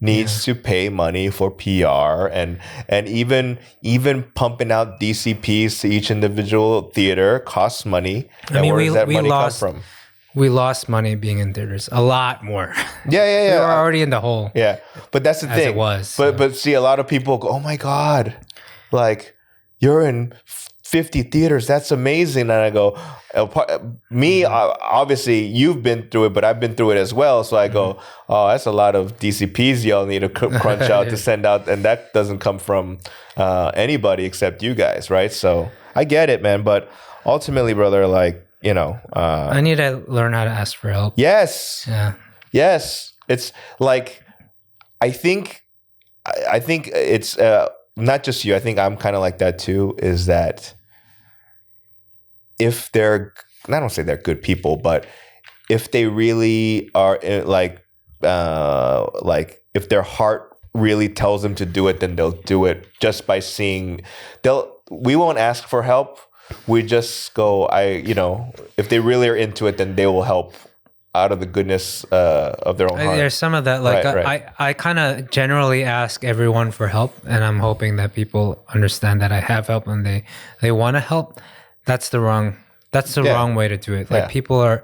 [SPEAKER 2] needs to pay money for PR and even pumping out DCPs to each individual theater costs money. And where does that money come from?
[SPEAKER 1] We lost money being in theaters, a lot more.
[SPEAKER 2] Yeah.
[SPEAKER 1] We were already in the hole.
[SPEAKER 2] Yeah, but that's the thing.
[SPEAKER 1] It was.
[SPEAKER 2] But see, a lot of people go, "Oh my God, like you're in 50 theaters. That's amazing." And I go, obviously you've been through it, but I've been through it as well. So I go, "Oh, that's a lot of DCPs y'all need to crunch out to send out." And that doesn't come from anybody except you guys, right? So I get it, man. But ultimately, brother, like, I
[SPEAKER 1] need to learn how to ask for help.
[SPEAKER 2] Yes.
[SPEAKER 1] Yeah.
[SPEAKER 2] Yes. It's like, I think it's not just you. I think I'm kind of like that too, is that if I don't say they're good people, but if they really are like if their heart really tells them to do it, then they'll do it just by seeing. We won't ask for help. We just go, if they really are into it, then they will help out of the goodness of their own heart.
[SPEAKER 1] There's some of that. Like
[SPEAKER 2] right.
[SPEAKER 1] I kind of generally ask everyone for help, and I'm hoping that people understand that I have help and they want to help. That's the wrong way to do it. Like people are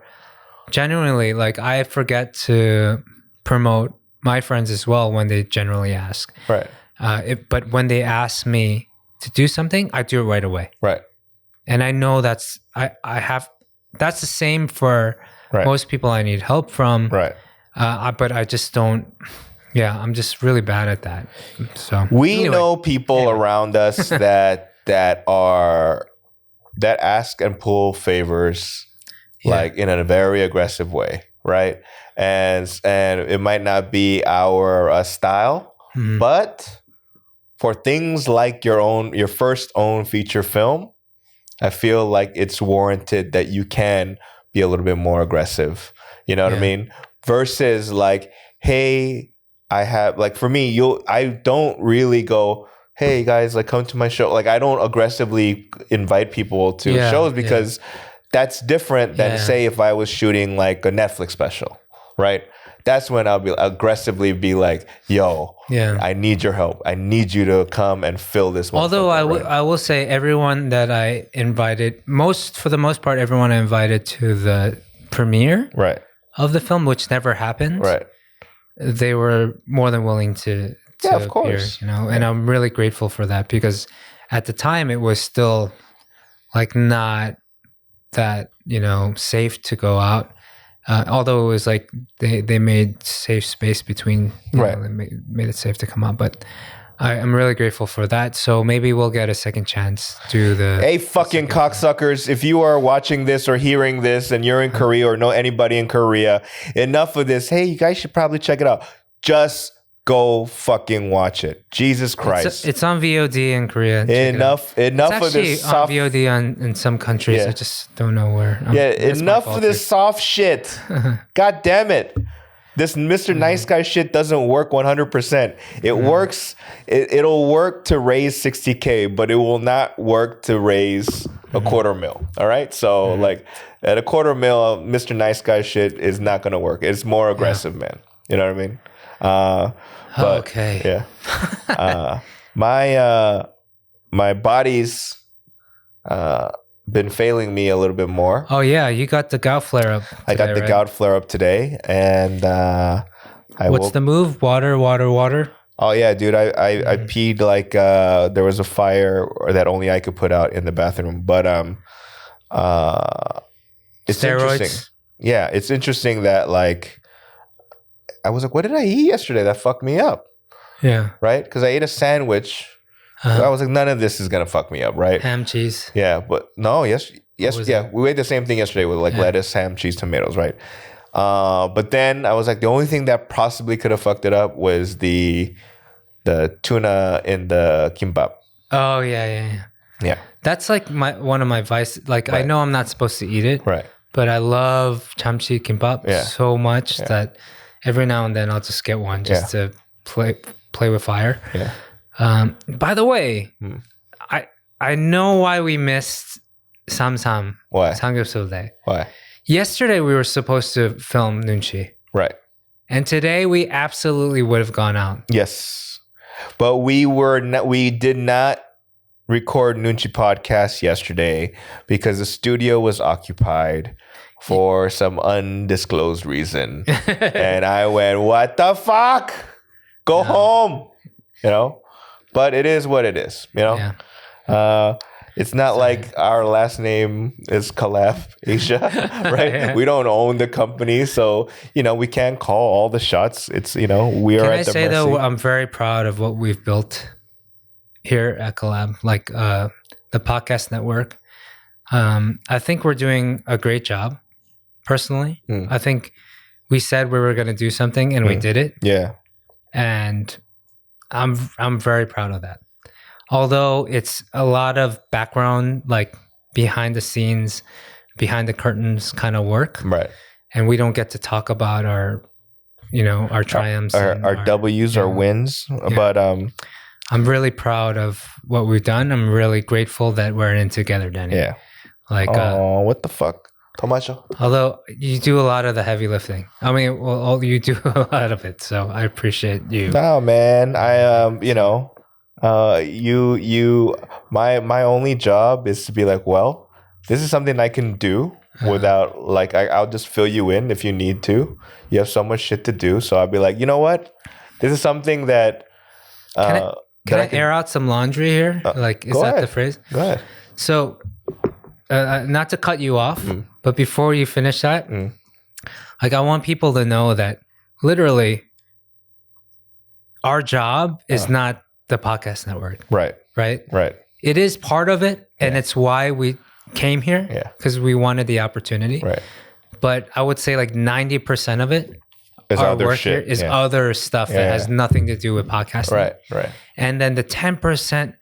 [SPEAKER 1] genuinely, like, I forget to promote my friends as well when they generally ask.
[SPEAKER 2] Right.
[SPEAKER 1] But when they ask me to do something, I do it right away.
[SPEAKER 2] Right.
[SPEAKER 1] And I know that's the same for most people I need help from.
[SPEAKER 2] Right.
[SPEAKER 1] But I just don't. Yeah, I'm just really bad at that. So
[SPEAKER 2] we know people around us that ask and pull favors like in a very aggressive way, right? And it might not be our style, but for things like your first own feature film, I feel like it's warranted that you can be a little bit more aggressive. You know what I mean? Versus like, hey, I have, like, for me, I don't really go, hey guys, like, come to my show. Like, I don't aggressively invite people to shows because that's different than say if I was shooting like a Netflix special, right? That's when I'll aggressively be like, yo, I need your help. I need you to come and fill this one.
[SPEAKER 1] Although I will say everyone that I invited, for the most part, everyone I invited to the premiere of the film, which never happened, they were more than willing to
[SPEAKER 2] of
[SPEAKER 1] appear,
[SPEAKER 2] course.
[SPEAKER 1] And I'm really grateful for that, because at the time it was still like not that, safe to go out. Although it was like they made safe space between, they made it safe to come out. But I'm really grateful for that. So maybe we'll get a second chance to the.
[SPEAKER 2] Hey, fucking cocksuckers! If you are watching this or hearing this, and you're in Korea or know anybody in Korea, enough of this. Hey, you guys should probably check it out. Just go fucking watch it. Jesus Christ!
[SPEAKER 1] It's on VOD in Korea.
[SPEAKER 2] Enough of this
[SPEAKER 1] soft. On VOD in some countries. I just don't know where.
[SPEAKER 2] Enough of this soft shit. God damn it! This Mr. Nice Guy shit doesn't work 100%. It works. It'll work to raise 60K, but it will not work to raise a $250,000. All right. So like at a $250,000, Mr. Nice Guy shit is not going to work. It's more aggressive, man. You know what I mean? But,
[SPEAKER 1] okay.
[SPEAKER 2] Yeah. My body's been failing me a little bit more.
[SPEAKER 1] Oh yeah, you got the gout flare up today,
[SPEAKER 2] I got the gout flare up today, and
[SPEAKER 1] what's the move? Water.
[SPEAKER 2] Oh yeah, dude, I peed like there was a fire that only I could put out in the bathroom. But it's
[SPEAKER 1] steroids.
[SPEAKER 2] Interesting. Yeah, it's interesting that like I was like, what did I eat yesterday that fucked me up?
[SPEAKER 1] Yeah.
[SPEAKER 2] Right? Because I ate a sandwich. I was like, none of this is gonna fuck me up, right?
[SPEAKER 1] Ham, cheese.
[SPEAKER 2] Yeah, but no, yes, we ate the same thing yesterday with like lettuce, ham, cheese, tomatoes, right? But then I was like, the only thing that possibly could have fucked it up was the tuna in the kimbap.
[SPEAKER 1] Oh yeah. That's like one of my vices. Like I know I'm not supposed to eat it,
[SPEAKER 2] right?
[SPEAKER 1] But I love chamchi kimbap so much that every now and then I'll just get one just to play with fire. Yeah. By the way, I know why we missed Samsam.
[SPEAKER 2] Why?
[SPEAKER 1] Samgyeopsal Day.
[SPEAKER 2] Why?
[SPEAKER 1] Yesterday we were supposed to film Noonchi.
[SPEAKER 2] Right.
[SPEAKER 1] And today we absolutely would have gone out.
[SPEAKER 2] Yes. But we did not record Noonchi Podcast yesterday because the studio was occupied for some undisclosed reason. And I went, what the fuck? Go home. But it is what it is, It's not like our last name is Khalaf Asia, right? We don't own the company, so we can't call all the shots. It's we are at the mercy. Can I say though,
[SPEAKER 1] I'm very proud of what we've built here at Collab, like the podcast network. I think we're doing a great job. Personally, I think we said we were going to do something, and we did it.
[SPEAKER 2] Yeah,
[SPEAKER 1] and I'm very proud of that. Although it's a lot of background, like behind the scenes, behind the curtains kind of work.
[SPEAKER 2] Right.
[SPEAKER 1] And we don't get to talk about our triumphs.
[SPEAKER 2] Our W's, our wins. Yeah. But
[SPEAKER 1] I'm really proud of what we've done. I'm really grateful that we're in together, Danny.
[SPEAKER 2] Yeah.
[SPEAKER 1] Like,
[SPEAKER 2] what the fuck? Tomacho.
[SPEAKER 1] Although you do a lot of the heavy lifting. I mean, you do a lot of it. So I appreciate you.
[SPEAKER 2] No, man. I, my only job is to be like, well, this is something I can do without I'll just fill you in if you need to. You have so much shit to do, so I'll be like, you know what, this is something that
[SPEAKER 1] can I air out some laundry here? Is that the phrase?
[SPEAKER 2] Go ahead.
[SPEAKER 1] So not to cut you off, but before you finish that, I want people to know that literally our job is not the podcast network.
[SPEAKER 2] Right.
[SPEAKER 1] It is part of it, and it's why we came here, because we wanted the opportunity.
[SPEAKER 2] Right.
[SPEAKER 1] But I would say 90% of it,
[SPEAKER 2] is
[SPEAKER 1] our
[SPEAKER 2] other
[SPEAKER 1] work
[SPEAKER 2] shit.
[SPEAKER 1] Here is other stuff that has nothing to do with podcasting.
[SPEAKER 2] Right.
[SPEAKER 1] And then the 10%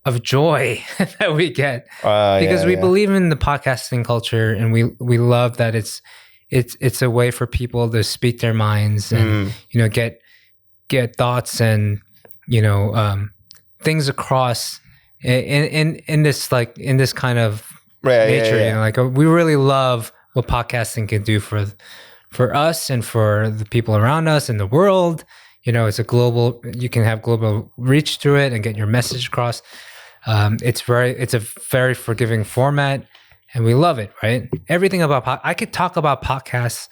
[SPEAKER 1] of joy that we get, because we believe in the podcasting culture, and we love that it's a way for people to speak their minds and get thoughts and things across in this kind of nature. We really love what podcasting can do for us and for the people around us in the world. It's you can have global reach through it and get your message across. It's a very forgiving format, and we love it, right? Everything about I could talk about podcasts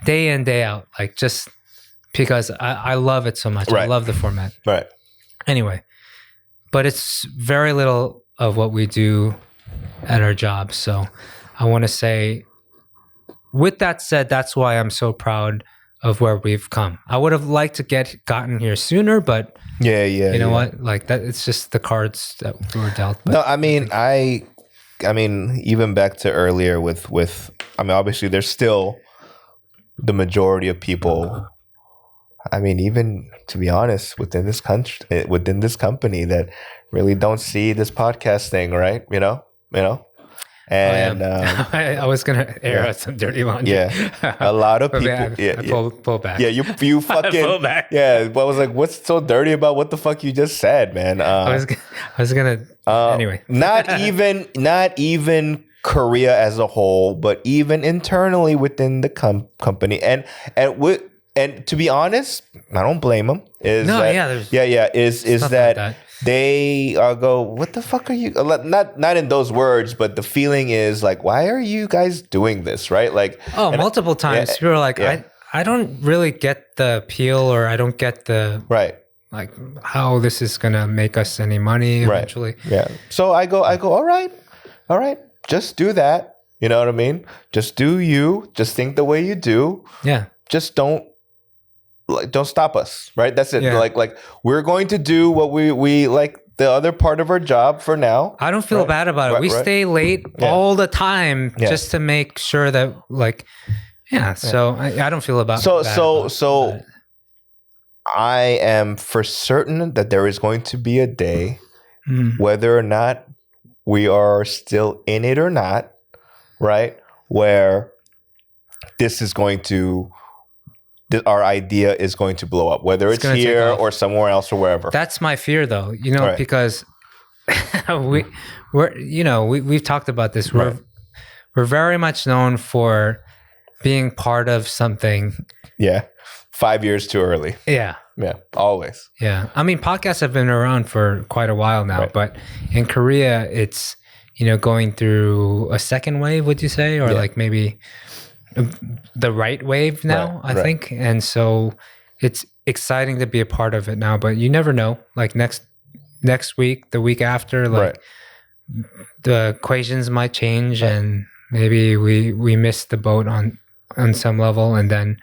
[SPEAKER 1] day in, day out, just because I love it so much. Right. I love the format.
[SPEAKER 2] Right.
[SPEAKER 1] Anyway, but it's very little of what we do at our job. So I want to say, with that said, that's why I'm so proud of where we've come. I would have liked to gotten here sooner, but you know what? That it's just the cards that we were dealt. But
[SPEAKER 2] no, I mean, even back to earlier with obviously there's still the majority of people. I mean, even to be honest, within this company that really don't see this podcast thing, right? And
[SPEAKER 1] I was gonna air out some dirty laundry.
[SPEAKER 2] Yeah, a lot of people.
[SPEAKER 1] I pull back.
[SPEAKER 2] Yeah, you fucking
[SPEAKER 1] pull back.
[SPEAKER 2] Yeah, but I was like, what's so dirty about what the fuck you just said, man?
[SPEAKER 1] I was gonna anyway.
[SPEAKER 2] not even Korea as a whole, but even internally within the company, and to be honest, I don't blame them. Is that they go, what the fuck are you? Not in those words, but the feeling is why are you guys doing this, right?
[SPEAKER 1] Multiple times people are like, I don't really get the appeal, or I don't get the how this is gonna make us any money eventually.
[SPEAKER 2] Right. Yeah. So I go. All right. Just do that. You know what I mean? Just do you. Just think the way you do.
[SPEAKER 1] Yeah.
[SPEAKER 2] Just don't stop us, right? That's it. Yeah. We're going to do what we like, the other part of our job for now.
[SPEAKER 1] I don't feel bad about it. We stay late all the time just to make sure that Yeah. So I don't feel about
[SPEAKER 2] so I am for certain that there is going to be a day, whether or not we are still in it or not, right? Where this is going to, our idea is going to blow up, whether it's here or somewhere else or wherever.
[SPEAKER 1] That's my fear, though, right. Because we've talked about this. We're very much known for being part of something.
[SPEAKER 2] Yeah. 5 years too early.
[SPEAKER 1] Yeah.
[SPEAKER 2] Yeah. Always.
[SPEAKER 1] Yeah. I mean, podcasts have been around for quite a while now, but in Korea, it's, going through a second wave, would you say? Or like maybe the right wave now, I think. And so it's exciting to be a part of it now, but you never know. Like next week, the week after, like the equations might change and maybe we missed the boat on some level and then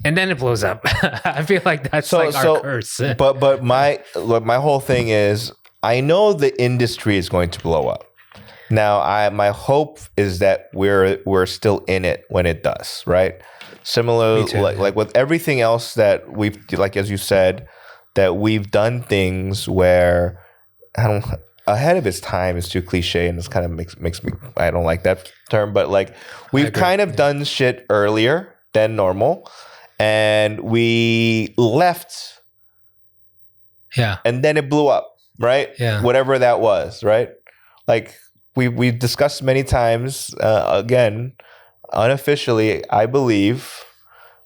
[SPEAKER 1] it blows up. I feel like that's our curse.
[SPEAKER 2] But my whole thing is, I know the industry is going to blow up. Now, my hope is that we're still in it when it does, right? Similar, like with everything else that we've, like as you said, that we've done things where ahead of its time is too cliche, and it's kind of makes me, I don't like that term, but like we've kind of done shit earlier than normal, and we left, and then it blew up, right?
[SPEAKER 1] Yeah,
[SPEAKER 2] whatever that was, right? Like. We discussed many times, again, unofficially, I believe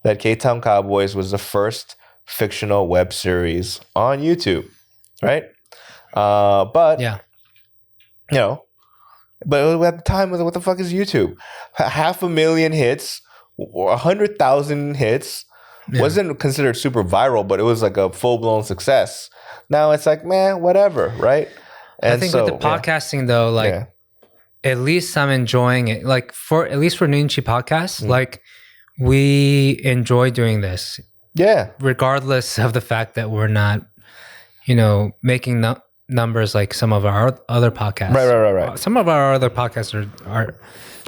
[SPEAKER 2] that K-Town Cowboys was the first fictional web series on YouTube, right? But at the time, what the fuck is YouTube? 500,000 hits, 100,000 hits, wasn't considered super viral, but it was like a full-blown success. Now it's like, man, whatever, right? And
[SPEAKER 1] I think with the podcasting though, like at least I'm enjoying it. Like at least for Noonchi Podcast, like we enjoy doing this.
[SPEAKER 2] Yeah.
[SPEAKER 1] Regardless of the fact that we're not, making numbers like some of our other podcasts.
[SPEAKER 2] Right.
[SPEAKER 1] Some of our other podcasts are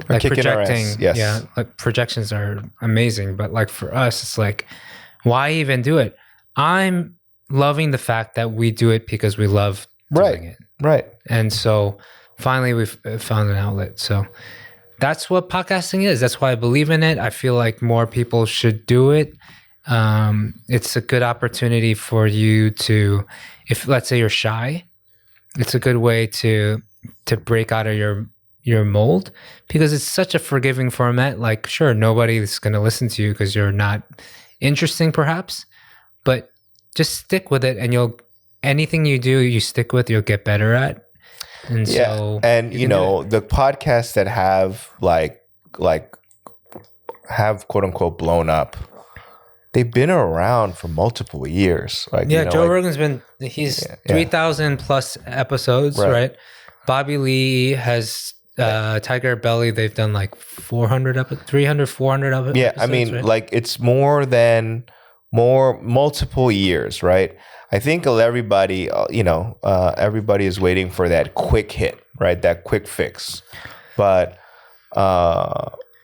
[SPEAKER 1] like projecting.
[SPEAKER 2] Yes.
[SPEAKER 1] Yeah. Like projections are amazing. But like for us, it's like, why even do it? I'm loving the fact that we do it because we love doing it.
[SPEAKER 2] Right.
[SPEAKER 1] And so finally we've found an outlet. So that's what podcasting is. That's why I believe in it. I feel like more people should do it. It's a good opportunity for you to, if let's say you're shy, it's a good way to break out of your mold, because it's such a forgiving format. Like, sure, nobody's going to listen to you because you're not interesting perhaps, but just stick with it, and anything you do, you stick with, you'll get better at. And so,
[SPEAKER 2] and the podcasts that have have quote unquote blown up, they've been around for multiple years. Like,
[SPEAKER 1] Joe Rogan's he's 3,000 plus episodes, right? Bobby Lee has Tiger Belly. They've done like 400 300, 400 of it.
[SPEAKER 2] Yeah, I mean, like it's multiple years, right? I think everybody, everybody is waiting for that quick hit, right? That quick fix. But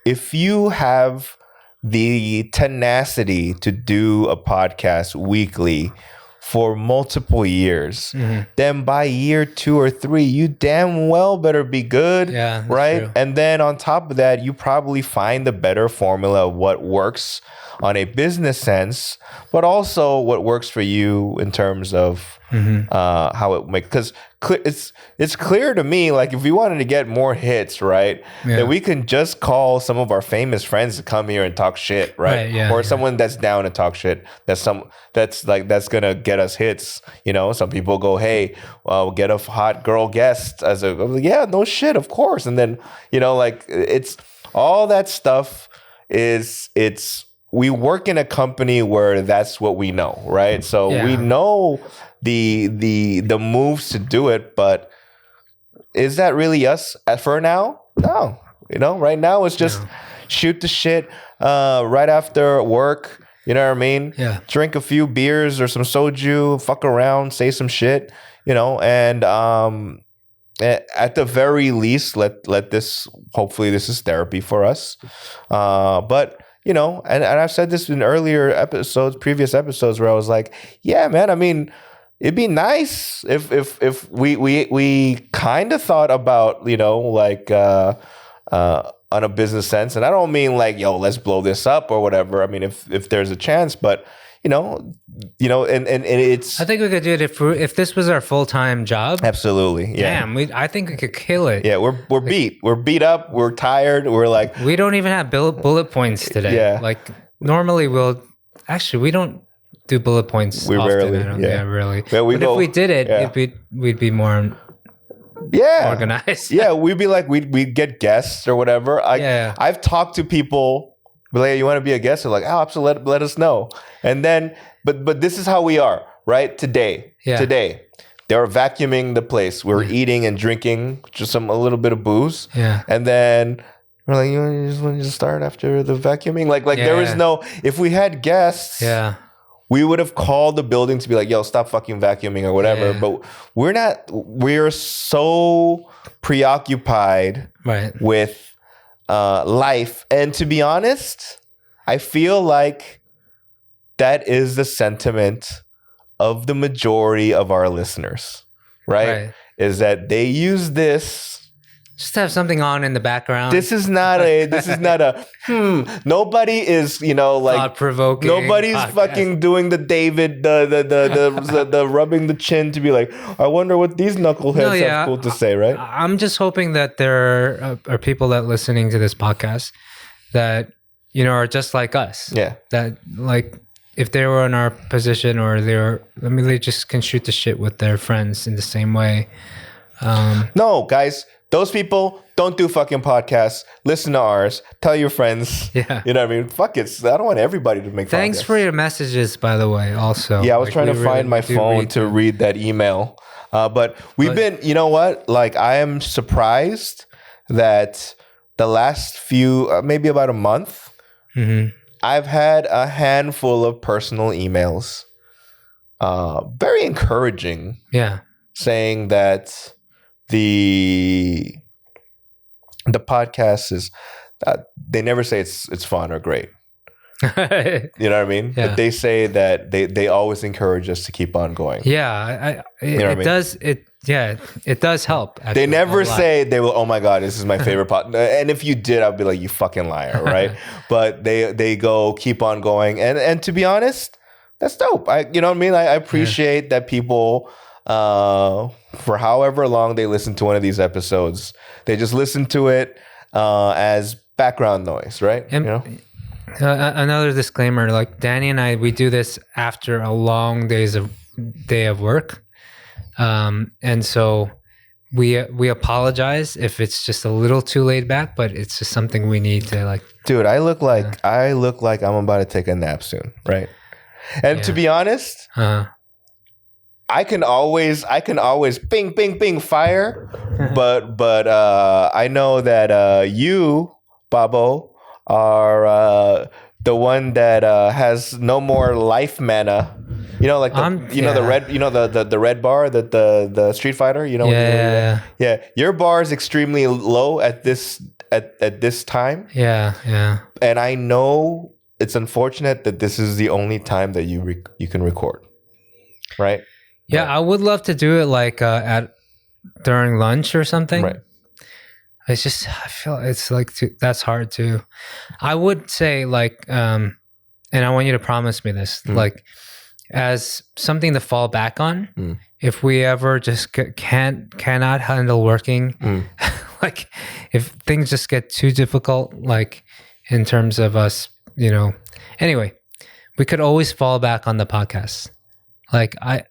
[SPEAKER 2] if you have the tenacity to do a podcast weekly for multiple years, then by year 2 or 3, you damn well better be good, right? True. And then on top of that, you probably find the better formula of what works on a business sense, but also what works for you in terms of how it makes. Because it's clear to me, like if we wanted to get more hits, right, then we can just call some of our famous friends to come here and talk shit, right? Or someone that's down to talk shit. That's gonna get us hits. Some people go, hey, get a hot girl guest as a no shit, of course. And then it's all that stuff. We work in a company where that's what we know, right? So we know the moves to do it, but is that really us for now? No. Right now it's just shoot the shit right after work. You know what I mean?
[SPEAKER 1] Yeah.
[SPEAKER 2] Drink a few beers or some soju, fuck around, say some shit, and at the very least, let this, hopefully this is therapy for us. But you know, and I've said this in previous episodes where I was like, yeah, man, I mean, it'd be nice if we kind of thought about, you know, like on a business sense. And I don't mean like, yo, let's blow this up or whatever. I mean, if there's a chance, but you know, and it's.
[SPEAKER 1] I think we could do it if this was our full-time job.
[SPEAKER 2] Absolutely, yeah.
[SPEAKER 1] Damn, I think we could kill it.
[SPEAKER 2] Yeah, we're beat up, we're tired, we're like.
[SPEAKER 1] We don't even have bullet points today.
[SPEAKER 2] Yeah,
[SPEAKER 1] like normally we don't do bullet points.
[SPEAKER 2] We
[SPEAKER 1] often,
[SPEAKER 2] rarely,
[SPEAKER 1] really.
[SPEAKER 2] Yeah,
[SPEAKER 1] but if we did it, we'd be more. Organized.
[SPEAKER 2] Yeah, we'd be like we'd get guests or whatever. I've talked to people. But like, you want to be a guest? They're like, oh, absolutely, let us know. And then, but this is how we are, right? Today, they're vacuuming the place. We're eating and drinking just a little bit of booze.
[SPEAKER 1] Yeah.
[SPEAKER 2] And then we're like, you just want to start after the vacuuming? Like there was no, if we had guests, we would have called the building to be like, yo, stop fucking vacuuming or whatever. Yeah. But we're so preoccupied with life. And to be honest, I feel like that is the sentiment of the majority of our listeners, right? Is that they use this
[SPEAKER 1] just to have something on in the background.
[SPEAKER 2] This is not a nobody is, you know, like
[SPEAKER 1] thought-provoking.
[SPEAKER 2] Nobody's fucking doing the David, the rubbing the chin to be like, I wonder what these knuckleheads have cool to say, right?
[SPEAKER 1] I'm just hoping that there are people that listening to this podcast that, you know, are just like us.
[SPEAKER 2] Yeah.
[SPEAKER 1] That like if they were in our position or they just can shoot the shit with their friends in the same way.
[SPEAKER 2] No, guys. Those people don't do fucking podcasts. Listen to ours. Tell your friends.
[SPEAKER 1] Yeah.
[SPEAKER 2] You know what I mean? Fuck it. I don't want everybody to make
[SPEAKER 1] Thanks
[SPEAKER 2] podcasts.
[SPEAKER 1] for your messages, by the way, also.
[SPEAKER 2] Yeah, I was trying to find my phone to read that email. But we've been, you know what? Like, I am surprised that the last few, maybe about a month, I've had a handful of personal emails. Very encouraging.
[SPEAKER 1] Yeah.
[SPEAKER 2] Saying that the podcast is they never say it's fun or great. You know what I mean?
[SPEAKER 1] Yeah.
[SPEAKER 2] But they say that they always encourage us to keep on going.
[SPEAKER 1] Yeah, it does help. Actually,
[SPEAKER 2] they never say they will, oh my God, this is my favorite pod. And if you did, I'd be like, you fucking liar, right? But they go keep on going. And to be honest, that's dope. You know what I mean? I appreciate that people for however long they listen to one of these episodes, they just listen to it as background noise, right?
[SPEAKER 1] And,
[SPEAKER 2] you know?
[SPEAKER 1] Another disclaimer, like Danny and I, we do this after a long day of work, and so we apologize if it's just a little too laid back, but it's just something we need to like.
[SPEAKER 2] Dude, I look like I'm about to take a nap soon, right? And to be honest, I can always bing bing bing fire, but I know that you, Babo, are the one that has no more life mana. You know, like the red, the red bar, the Street Fighter. You know, yeah. Your bar is extremely low at this time.
[SPEAKER 1] Yeah.
[SPEAKER 2] And I know it's unfortunate that this is the only time that you can record, right?
[SPEAKER 1] Yeah, I would love to do it like during lunch or something.
[SPEAKER 2] Right.
[SPEAKER 1] It's just, I feel it's like that's hard too. I would say like, and I want you to promise me this, like as something to fall back on. If we ever just cannot handle working, like if things just get too difficult, like in terms of us, you know, anyway, we could always fall back on the podcast. Like I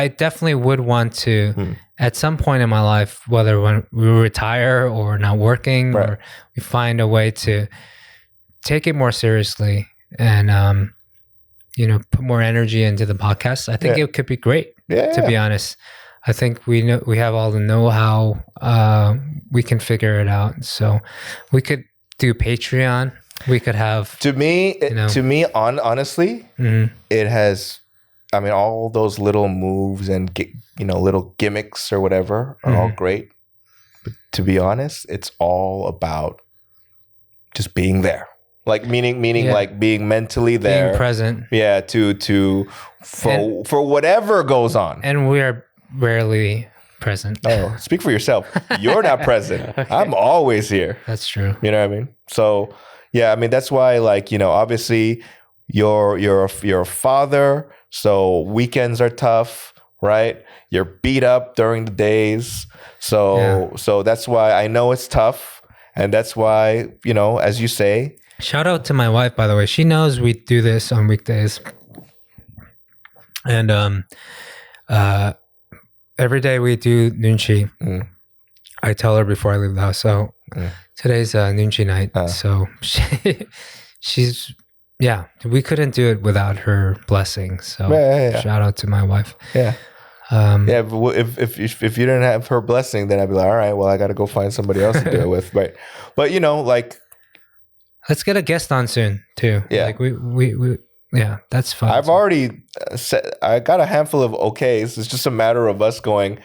[SPEAKER 1] definitely would want to, at some point in my life, whether when we retire or not working, or we find a way to take it more seriously and, you know, put more energy into the podcast. I think it could be great, to be honest. I think we have all the know-how. We can figure it out. So we could do Patreon. We could have...
[SPEAKER 2] honestly, it has I mean, all those little moves and little gimmicks or whatever are all great. But to be honest, it's all about just being there. Like meaning like being mentally there,
[SPEAKER 1] being present.
[SPEAKER 2] Yeah, for whatever goes on.
[SPEAKER 1] And we are rarely present.
[SPEAKER 2] Oh, speak for yourself. You're not present. Okay. I'm always here.
[SPEAKER 1] That's true.
[SPEAKER 2] You know what I mean? So yeah, I mean that's why obviously you're a father, so weekends are tough, right? You're beat up during the days. So that's why I know it's tough, and that's why, as you say.
[SPEAKER 1] Shout out to my wife, by the way. She knows we do this on weekdays. And every day we do Noonchi. I tell her before I leave the house. So today's Noonchi night. So she's, we couldn't do it without her blessing. So shout out to my wife.
[SPEAKER 2] Yeah. If you didn't have her blessing, then I'd be like, all right, well, I got to go find somebody else to do it with. But
[SPEAKER 1] let's get a guest on soon too.
[SPEAKER 2] Yeah.
[SPEAKER 1] Like we that's fun.
[SPEAKER 2] I've already said, I got a handful of okays. It's just a matter of us going,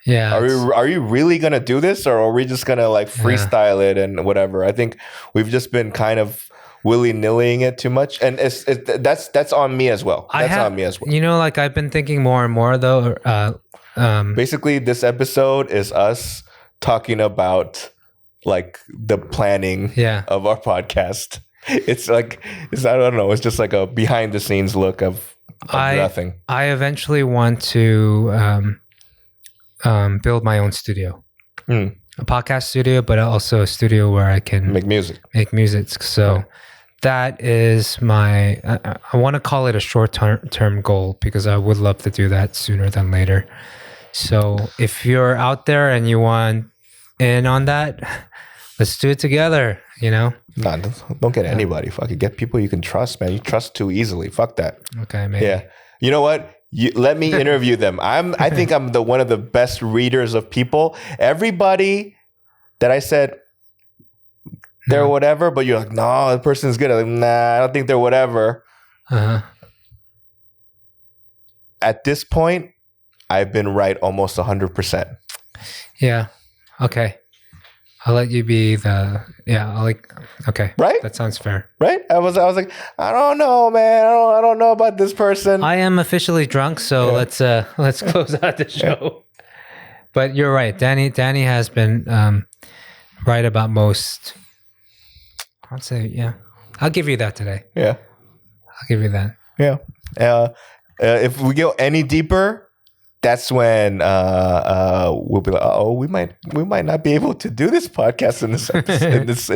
[SPEAKER 2] are you really going to do this, or are we just going to freestyle it and whatever? I think we've just been kind of willy-nillying it too much, and that's on me as well. On me as well.
[SPEAKER 1] I've been thinking more and more though.
[SPEAKER 2] Basically, this episode is us talking about the planning of our podcast. It's I don't know. It's just like a behind the scenes look of nothing.
[SPEAKER 1] I eventually want to build my own studio, a podcast studio, but also a studio where I can
[SPEAKER 2] make music.
[SPEAKER 1] So that is my. I want to call it a short-term goal, because I would love to do that sooner than later. So if you're out there and you want in on that, let's do it together.
[SPEAKER 2] Nah, don't get anybody. Fucking get people you can trust, man. You trust too easily. Fuck that.
[SPEAKER 1] Okay, maybe.
[SPEAKER 2] Yeah. You know what? Let me interview them. I think I'm one of the best readers of people. Everybody that I said they're whatever, but you're like, no, the person's good. I'm like, nah, I don't think they're whatever. At this point, I've been right almost 100%.
[SPEAKER 1] Yeah. Okay. I'll let you be okay.
[SPEAKER 2] Right?
[SPEAKER 1] That sounds fair.
[SPEAKER 2] Right? I was like, I don't know, man. I don't know about this person.
[SPEAKER 1] I am officially drunk, so let's close out the show. But you're right. Danny has been right about most. I'd say, I'll give you that today.
[SPEAKER 2] Yeah.
[SPEAKER 1] I'll give you that.
[SPEAKER 2] Yeah. If we go any deeper, that's when we'll be like, we might not be able to do this podcast in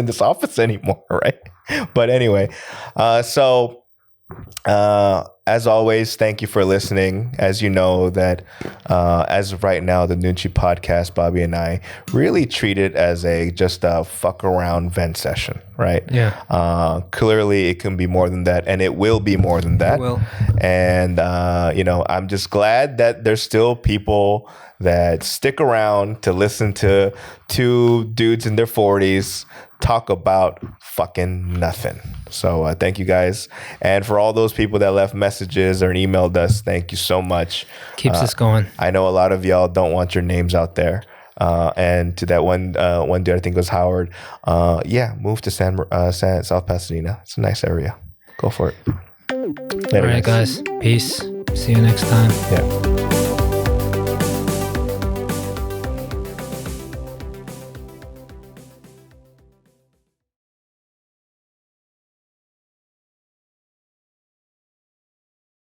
[SPEAKER 2] this office anymore, right? But anyway, so as always, thank you for listening. As you know that as of right now, the Noonchi Podcast, Bobby and I really treat it as just a fuck around vent session, right?
[SPEAKER 1] Yeah.
[SPEAKER 2] Clearly, it can be more than that, and it will be more than that.
[SPEAKER 1] It will.
[SPEAKER 2] And I'm just glad that there's still people that stick around to listen to two dudes in their 40s talk about fucking nothing. So thank you guys. And for all those people that left messages or emailed us, thank you so much.
[SPEAKER 1] Keeps us going.
[SPEAKER 2] I know a lot of y'all don't want your names out there. And to that one dude, I think it was Howard. Move to South Pasadena. It's a nice area. Go for it.
[SPEAKER 1] Later, all right, guys. Peace. See you next time.
[SPEAKER 2] Yeah.